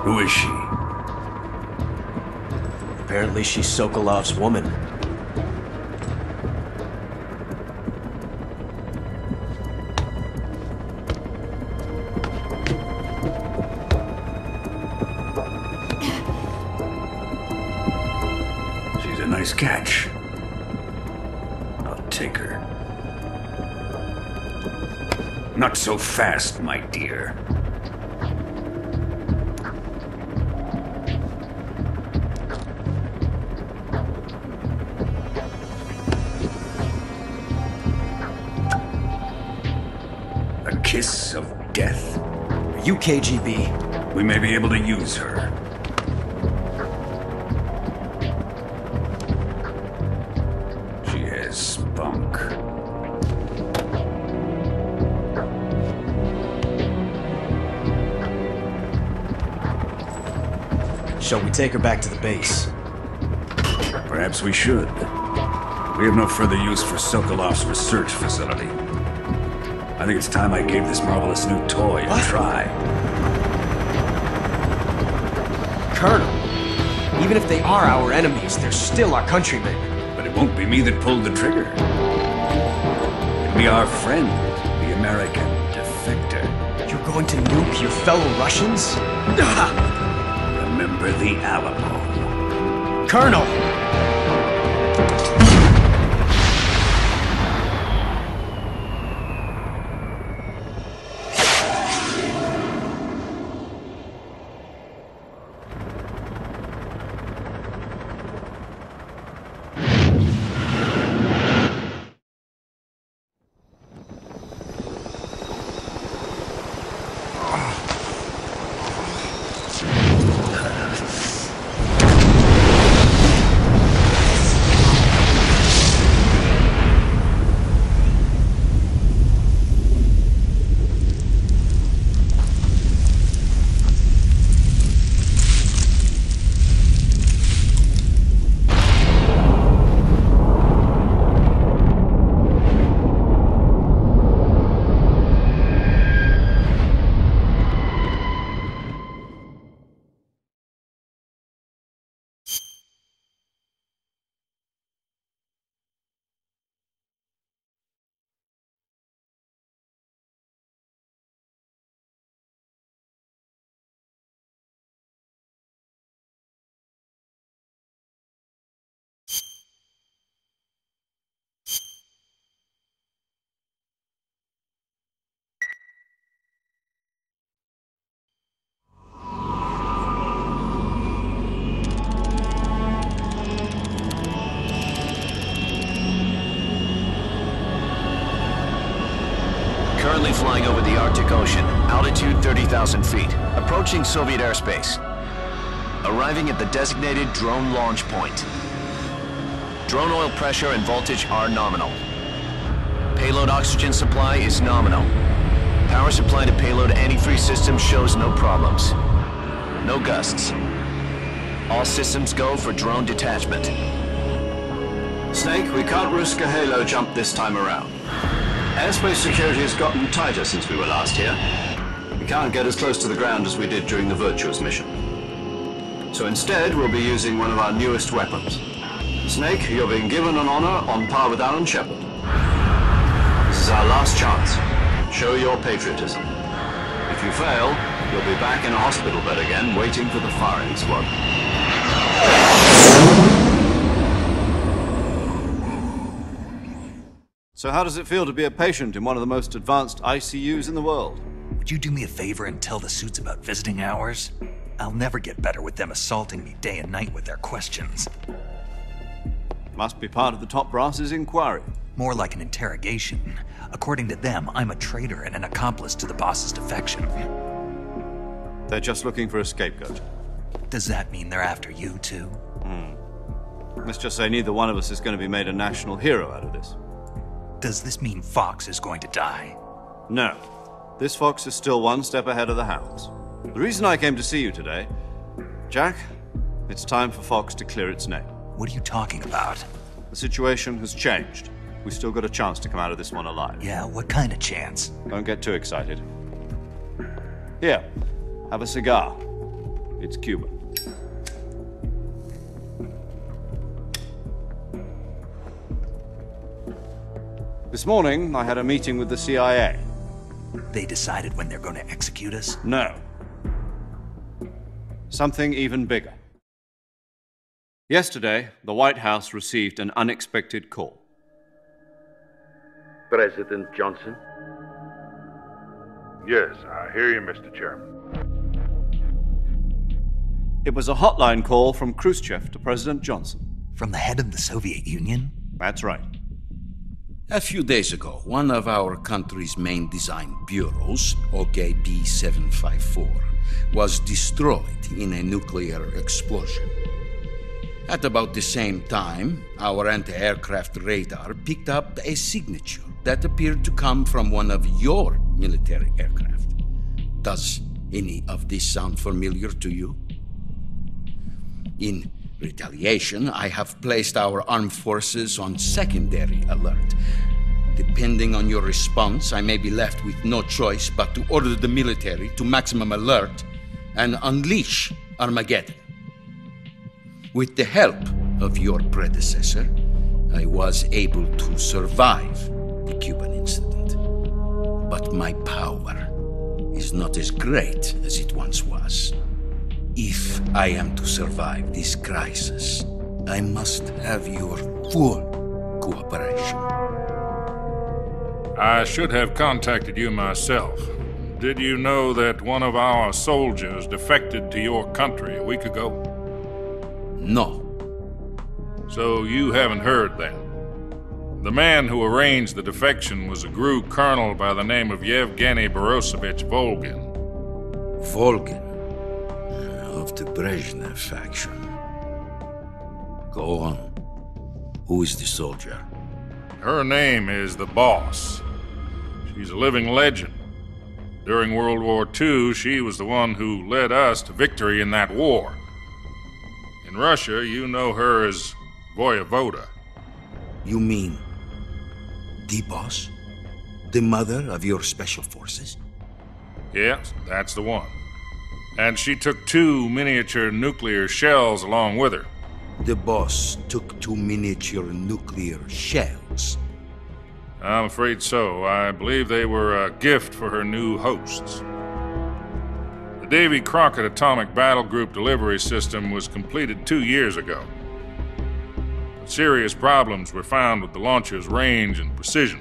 Who is she? Apparently she's Sokolov's woman. She's a nice catch. I'll take her. Not so fast, my dear. A kiss of death. Are you KGB? We may be able to use her. She has spunk. Shall we take her back to the base? Perhaps we should. We have no further use for Sokolov's research facility. I think it's time I gave this marvelous new toy a try. Colonel, even if they are our enemies, they're still our countrymen. But it won't be me that pulled the trigger. It'll be our friend, the American defector. You're going to nuke your fellow Russians? Remember the Alamo. Colonel! Currently flying over the Arctic Ocean, altitude 30,000 feet, approaching Soviet airspace. Arriving at the designated drone launch point. Drone oil pressure and voltage are nominal. Payload oxygen supply is nominal. Power supply to payload antifreeze system shows no problems. No gusts. All systems go for drone detachment. Snake, we can't risk a halo jump this time around. Airspace security has gotten tighter since we were last here. We can't get as close to the ground as we did during the Virtuous mission. So instead, we'll be using one of our newest weapons. Snake, you're being given an honor on par with Alan Shepard. This is our last chance. Show your patriotism. If you fail, you'll be back in a hospital bed again, waiting for the firing squad. So how does it feel to be a patient in one of the most advanced ICUs in the world? Would you do me a favor and tell the suits about visiting hours? I'll never get better with them assaulting me day and night with their questions. Must be part of the top brass's inquiry. More like an interrogation. According to them, I'm a traitor and an accomplice to the boss's defection. They're just looking for a scapegoat. Does that mean they're after you, too? Let's just say neither one of us is going to be made a national hero out of this. Does this mean Fox is going to die? No. This fox is still one step ahead of the hounds. The reason I came to see you today, Jack, it's time for Fox to clear its name. What are you talking about? The situation has changed. We've still got a chance to come out of this one alive. Yeah, what kind of chance? Don't get too excited. Here, have a cigar. It's Cuba. This morning, I had a meeting with the CIA. They decided when they're going to execute us? No. Something even bigger. Yesterday, the White House received an unexpected call. President Johnson? Yes, I hear you, Mr. Chairman. It was a hotline call from Khrushchev to President Johnson. From the head of the Soviet Union? That's right. A few days ago, one of our country's main design bureaus, OKB 754, was destroyed in a nuclear explosion. At about the same time, our anti-aircraft radar picked up a signature that appeared to come from one of your military aircraft. Does any of this sound familiar to you? In retaliation, I have placed our armed forces on secondary alert. Depending on your response, I may be left with no choice but to order the military to maximum alert and unleash Armageddon. With the help of your predecessor, I was able to survive the Cuban incident. But my power is not as great as it once was. If I am to survive this crisis, I must have your full cooperation. I should have contacted you myself. Did you know that one of our soldiers defected to your country a week ago? No. So you haven't heard then? The man who arranged the defection was a GRU colonel by the name of Yevgeny Borosovich Volgin. Volgin? Of the Brezhnev faction. Go on. Who is the soldier? Her name is the Boss. She's a living legend. During World War II, she was the one who led us to victory in that war. In Russia, you know her as Voyevoda. You mean the Boss? The mother of your special forces? Yes, that's the one. And she took 2 miniature nuclear shells along with her. The Boss took 2 miniature nuclear shells? I'm afraid so. I believe they were a gift for her new hosts. The Davy Crockett Atomic Battle Group delivery system was completed 2 years ago. But serious problems were found with the launcher's range and precision.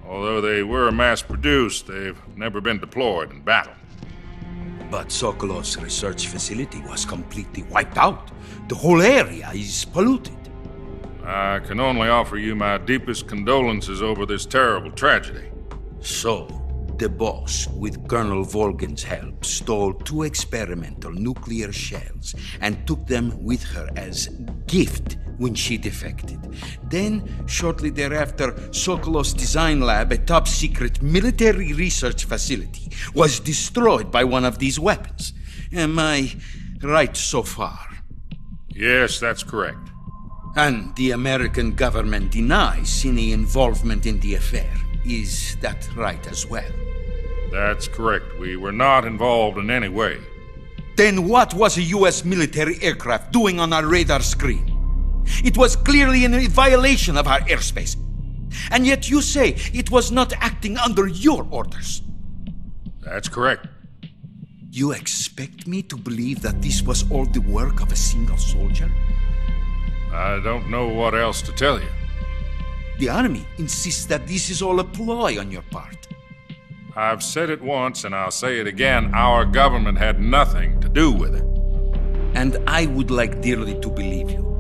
Although they were mass-produced, they've never been deployed in battle. But Sokolov's research facility was completely wiped out. The whole area is polluted. I can only offer you my deepest condolences over this terrible tragedy. So, the Boss, with Colonel Volgin's help, stole 2 experimental nuclear shells and took them with her as gift when she defected. Then, shortly thereafter, Sokolov's design lab, a top-secret military research facility, was destroyed by one of these weapons. Am I right so far? Yes, that's correct. And the American government denies any involvement in the affair. Is that right as well? That's correct. We were not involved in any way. Then what was a U.S. military aircraft doing on our radar screen? It was clearly in violation of our airspace. And yet you say it was not acting under your orders. That's correct. You expect me to believe that this was all the work of a single soldier? I don't know what else to tell you. The Army insists that this is all a ploy on your part. I've said it once and I'll say it again. Our government had nothing to do with it. And I would like dearly to believe you.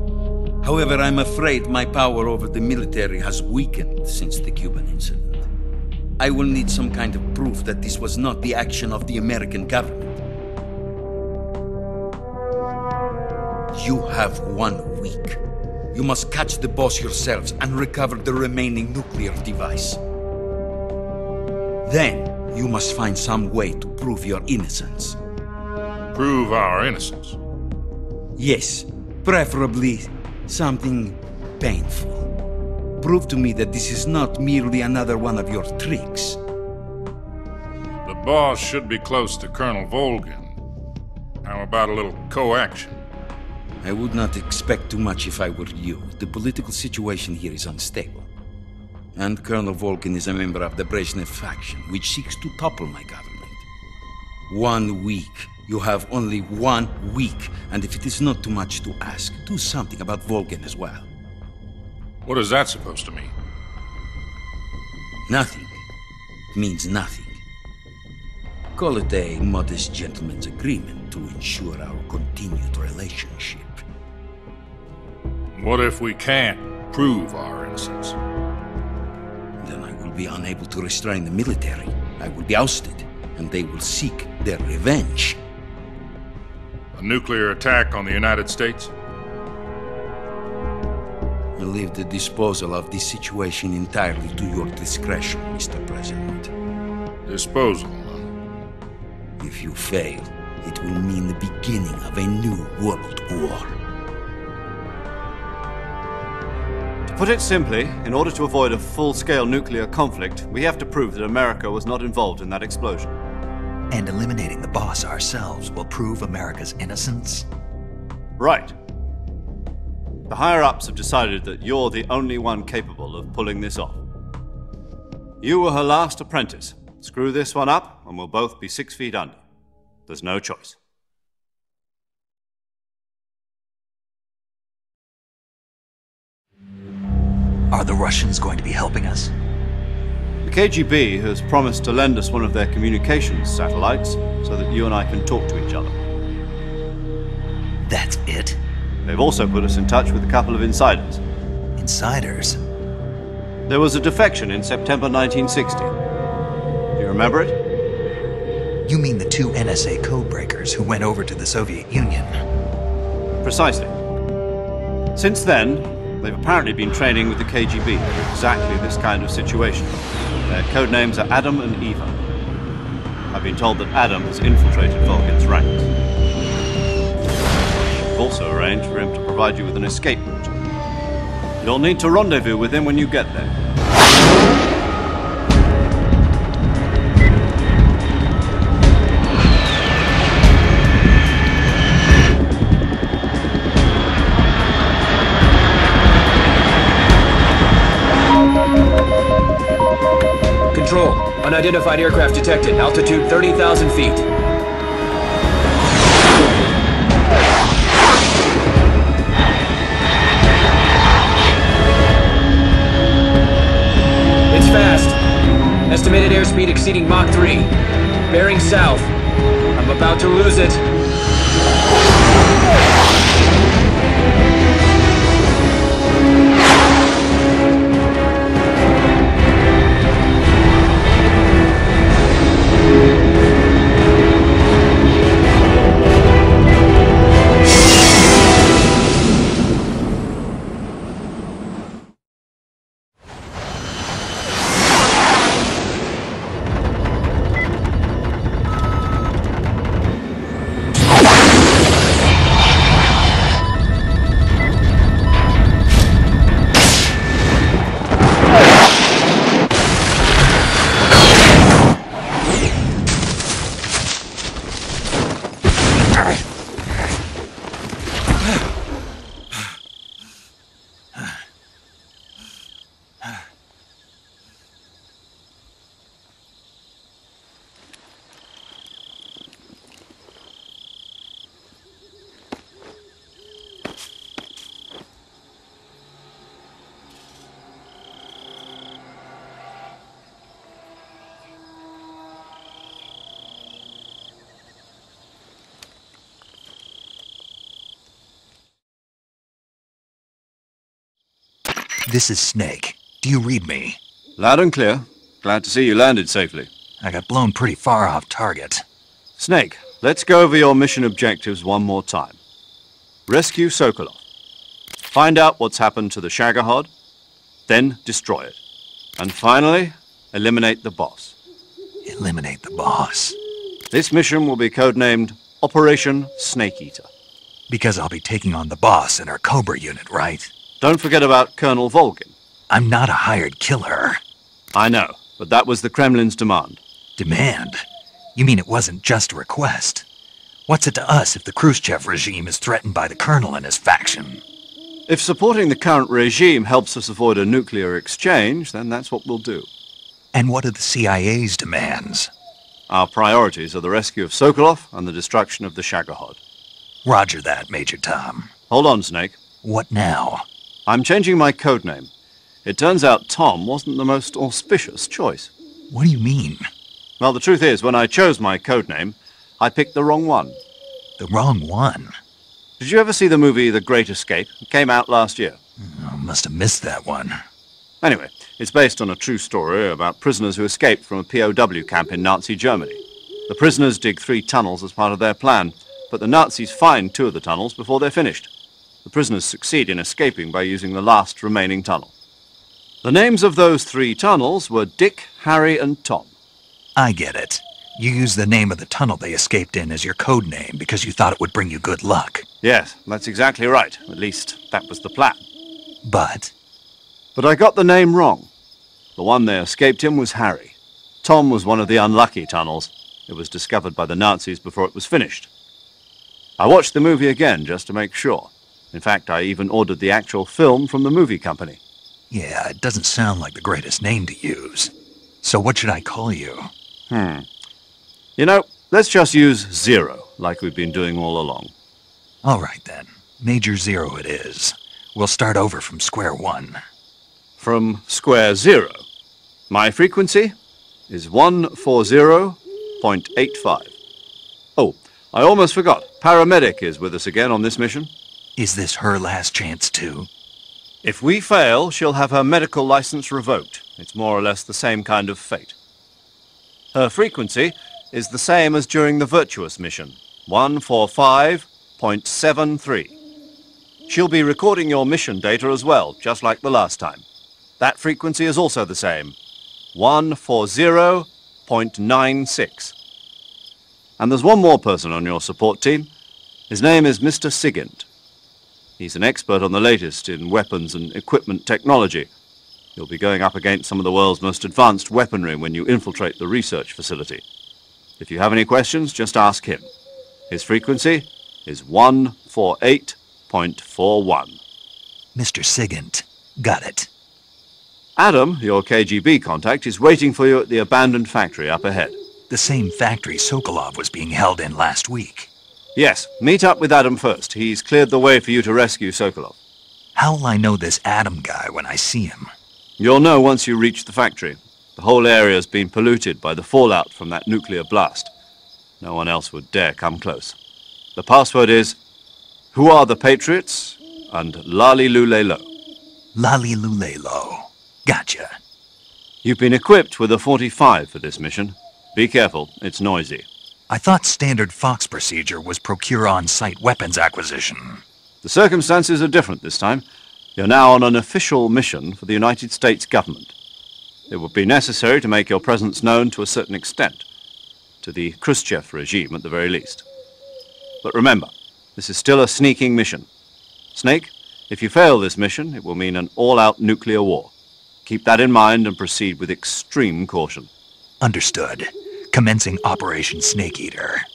However, I'm afraid my power over the military has weakened since the Cuban incident. I will need some kind of proof that this was not the action of the American government. You have 1 week. You must catch the boss yourselves and recover the remaining nuclear device. Then, you must find some way to prove your innocence. Prove our innocence? Yes, preferably something painful. Prove to me that this is not merely another one of your tricks. The boss should be close to Colonel Volgin. How about a little co-action? I would not expect too much if I were you. The political situation here is unstable. And Colonel Volgin is a member of the Brezhnev faction, which seeks to topple my government. 1 week. You have only 1 week, and if it is not too much to ask, do something about Volgin as well. What is that supposed to mean? Nothing. It means nothing. Call it a modest gentleman's agreement to ensure our continued relationship. What if we can't prove our innocence? Then I will be unable to restrain the military. I will be ousted, and they will seek their revenge. A nuclear attack on the United States? I leave the disposal of this situation entirely to your discretion, Mr. President. Disposal? If you fail, it will mean the beginning of a new world war. To put it simply, in order to avoid a full-scale nuclear conflict, we have to prove that America was not involved in that explosion. And eliminating the boss ourselves will prove America's innocence? Right. The higher-ups have decided that you're the only one capable of pulling this off. You were her last apprentice. Screw this one up, and we'll both be 6 feet under. There's no choice. Are the Russians going to be helping us? The KGB has promised to lend us one of their communications satellites so that you and I can talk to each other. That's it? They've also put us in touch with a couple of insiders. Insiders? There was a defection in September 1960. Do you remember it? You mean the 2 NSA codebreakers who went over to the Soviet Union? Precisely. Since then, they've apparently been training with the KGB for exactly this kind of situation. Their code names are Adam and Eva. I've been told that Adam has infiltrated Volgin's ranks. I've also arranged for him to provide you with an escape route. You'll need to rendezvous with him when you get there. Control. Unidentified aircraft detected. Altitude 30,000 feet. It's fast. Estimated airspeed exceeding Mach 3. Bearing south. I'm about to lose it. This is Snake. Do you read me? Loud and clear. Glad to see you landed safely. I got blown pretty far off target. Snake, let's go over your mission objectives one more time. Rescue Sokolov. Find out what's happened to the Shagohod, then destroy it. And finally, eliminate the boss. Eliminate the boss. This mission will be codenamed Operation Snake Eater. Because I'll be taking on the boss in our Cobra unit, right? Don't forget about Colonel Volgin. I'm not a hired killer. I know, but that was the Kremlin's demand. Demand? You mean it wasn't just a request? What's it to us if the Khrushchev regime is threatened by the Colonel and his faction? If supporting the current regime helps us avoid a nuclear exchange, then that's what we'll do. And what are the CIA's demands? Our priorities are the rescue of Sokolov and the destruction of the Shagohod. Roger that, Major Tom. Hold on, Snake. What now? I'm changing my codename. It turns out Tom wasn't the most auspicious choice. What do you mean? Well, the truth is, when I chose my codename, I picked the wrong one. The wrong one? Did you ever see the movie The Great Escape? It came out last year. I must have missed that one. Anyway, it's based on a true story about prisoners who escaped from a POW camp in Nazi Germany. The prisoners dig 3 tunnels as part of their plan, but the Nazis find 2 of the tunnels before they're finished. The prisoners succeed in escaping by using the last remaining tunnel. The names of those 3 tunnels were Dick, Harry, and Tom. I get it. You used the name of the tunnel they escaped in as your code name because you thought it would bring you good luck. Yes, that's exactly right. At least, that was the plan. But I got the name wrong. The one they escaped in was Harry. Tom was one of the unlucky tunnels. It was discovered by the Nazis before it was finished. I watched the movie again just to make sure. In fact, I even ordered the actual film from the movie company. Yeah, it doesn't sound like the greatest name to use. So what should I call you? You know, let's just use Zero, like we've been doing all along. All right, then. Major Zero it is. We'll start over from square one. From square zero. My frequency is 140.85. Oh, I almost forgot. Paramedic is with us again on this mission. Is this her last chance, too? If we fail, she'll have her medical license revoked. It's more or less the same kind of fate. Her frequency is the same as during the Virtuous mission, 145.73. She'll be recording your mission data as well, just like the last time. That frequency is also the same, 140.96. And there's one more person on your support team. His name is Mr. Sigint. He's an expert on the latest in weapons and equipment technology. You'll be going up against some of the world's most advanced weaponry when you infiltrate the research facility. If you have any questions, just ask him. His frequency is 148.41. Mr. Sigint. Got it. Adam, your KGB contact, is waiting for you at the abandoned factory up ahead. The same factory Sokolov was being held in last week. Yes, meet up with Adam first. He's cleared the way for you to rescue Sokolov. How will I know this Adam guy when I see him? You'll know once you reach the factory. The whole area's been polluted by the fallout from that nuclear blast. No one else would dare come close. The password is, "Who are the Patriots?" and "Lali Lule Lo." Lali Lule Lo. Gotcha. You've been equipped with a 45 for this mission. Be careful, it's noisy. I thought standard Fox procedure was procure on-site weapons acquisition. The circumstances are different this time. You're now on an official mission for the United States government. It would be necessary to make your presence known to a certain extent, to the Khrushchev regime at the very least. But remember, this is still a sneaking mission. Snake, if you fail this mission, it will mean an all-out nuclear war. Keep that in mind and proceed with extreme caution. Understood. Commencing Operation Snake Eater.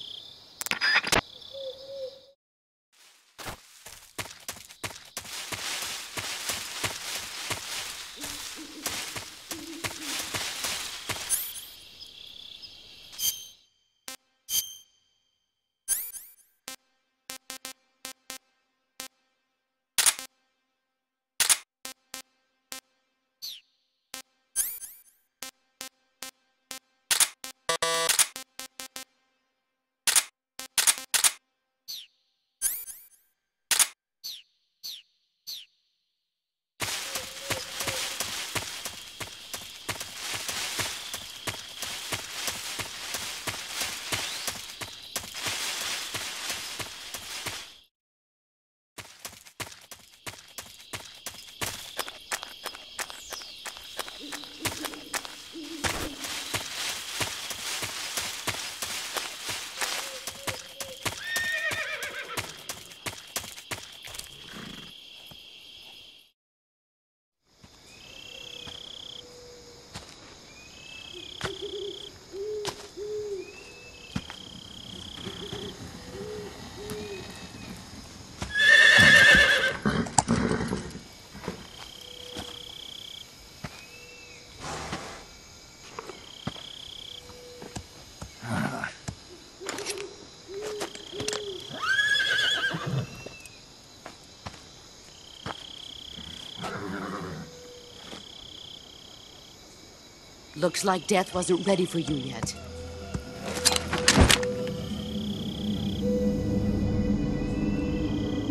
Looks like death wasn't ready for you yet.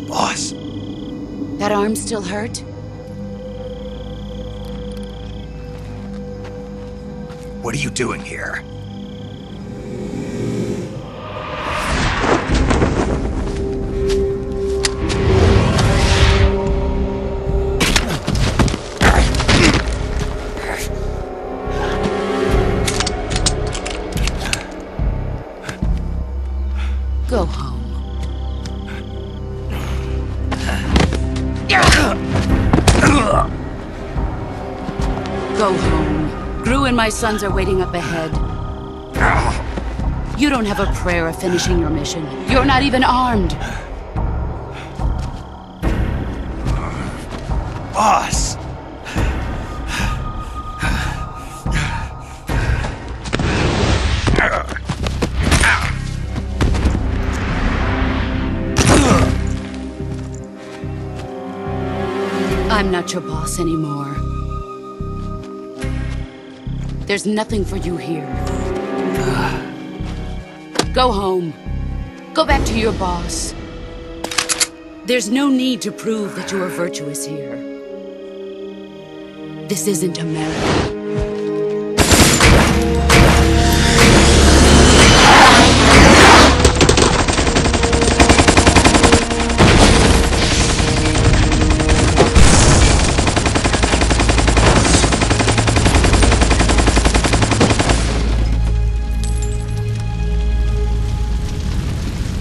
Boss. That arm still hurt? What are you doing here? Go home. Go home. Gru and my sons are waiting up ahead. You don't have a prayer of finishing your mission. You're not even armed. Boss! I'm not your boss anymore. There's nothing for you here. Go home. Go back to your boss. There's no need to prove that you are virtuous here. This isn't America.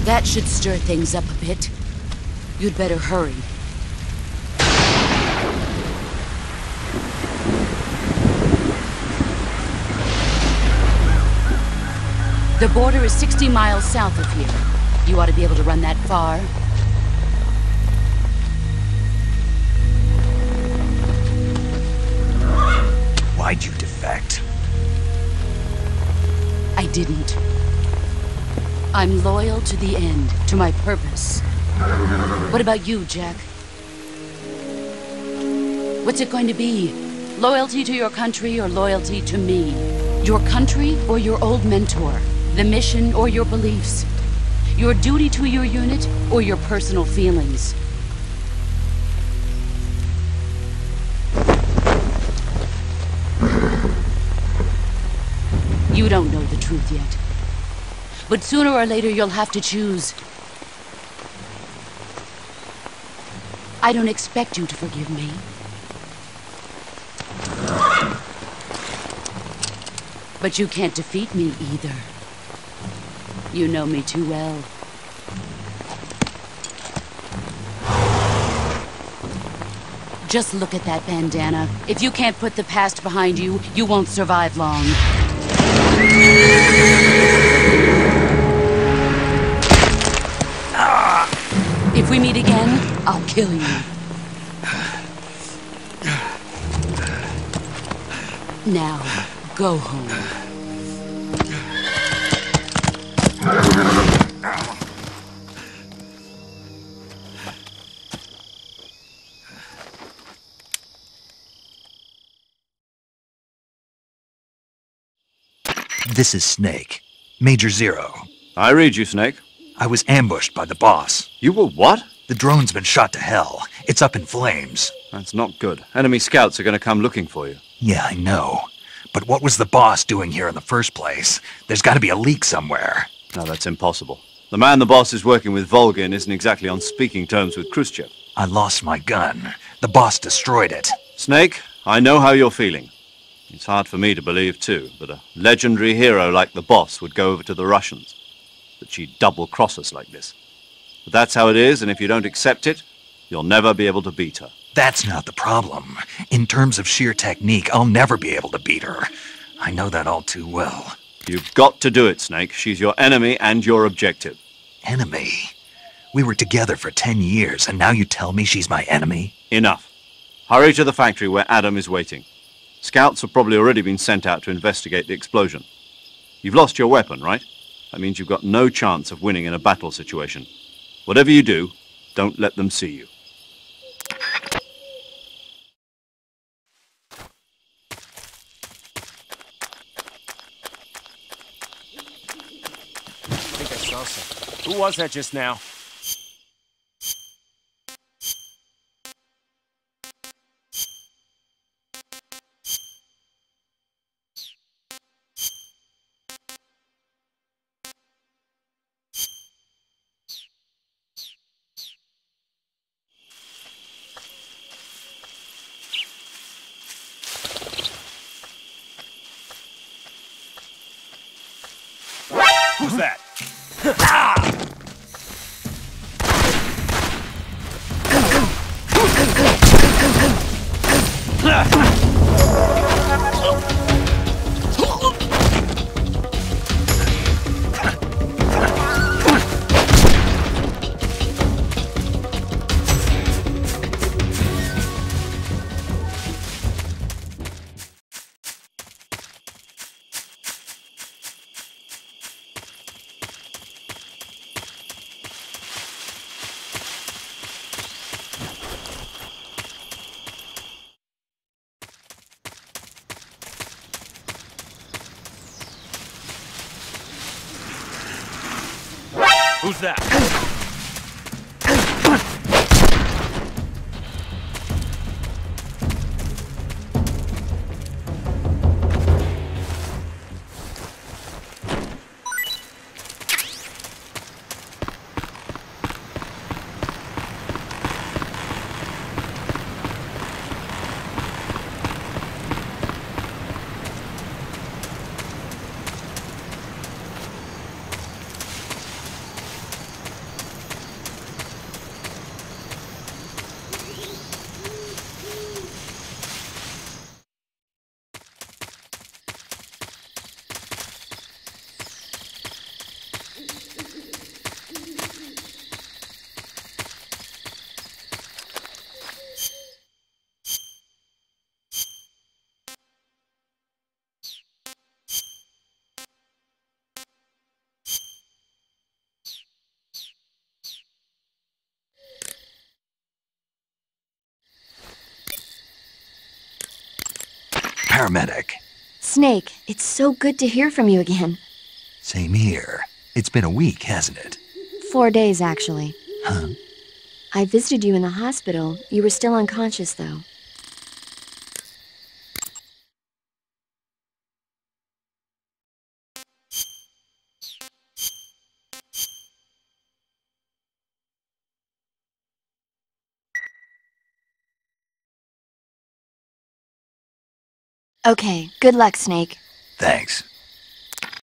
That should stir things up a bit. You'd better hurry. The border is 60 miles south of here. You ought to be able to run that far. Why'd you defect? I didn't. I'm loyal to the end, to my purpose. What about you, Jack? What's it going to be? Loyalty to your country or loyalty to me? Your country or your old mentor? The mission or your beliefs? Your duty to your unit or your personal feelings? You don't know the truth yet. But sooner or later, you'll have to choose. I don't expect you to forgive me. But you can't defeat me either. You know me too well. Just look at that bandana. If you can't put the past behind you, you won't survive long. If we meet again, I'll kill you. Now, go home. This is Snake. Major Zero. I read you, Snake. I was ambushed by the boss. You were what? The drone's been shot to hell. It's up in flames. That's not good. Enemy scouts are going to come looking for you. Yeah, I know. But what was the boss doing here in the first place? There's got to be a leak somewhere. No, that's impossible. The man the boss is working with, Volgin, isn't exactly on speaking terms with Khrushchev. I lost my gun. The boss destroyed it. Snake, I know how you're feeling. It's hard for me to believe, too, that a legendary hero like the boss would go over to the Russians. That she'd double-cross us like this. But that's how it is, and if you don't accept it, you'll never be able to beat her. That's not the problem. In terms of sheer technique, I'll never be able to beat her. I know that all too well. You've got to do it, Snake. She's your enemy and your objective. Enemy? We were together for 10 years, and now you tell me she's my enemy? Enough. Hurry to the factory where Adam is waiting. Scouts have probably already been sent out to investigate the explosion. You've lost your weapon, right? That means you've got no chance of winning in a battle situation. Whatever you do, don't let them see you. Awesome. Who was that just now? Who's that? Who's that? Paramedic. Snake, it's so good to hear from you again. Same here. It's been a week, hasn't it? 4 days, actually. Huh? I visited you in the hospital. You were still unconscious, though. Okay, good luck, Snake. Thanks.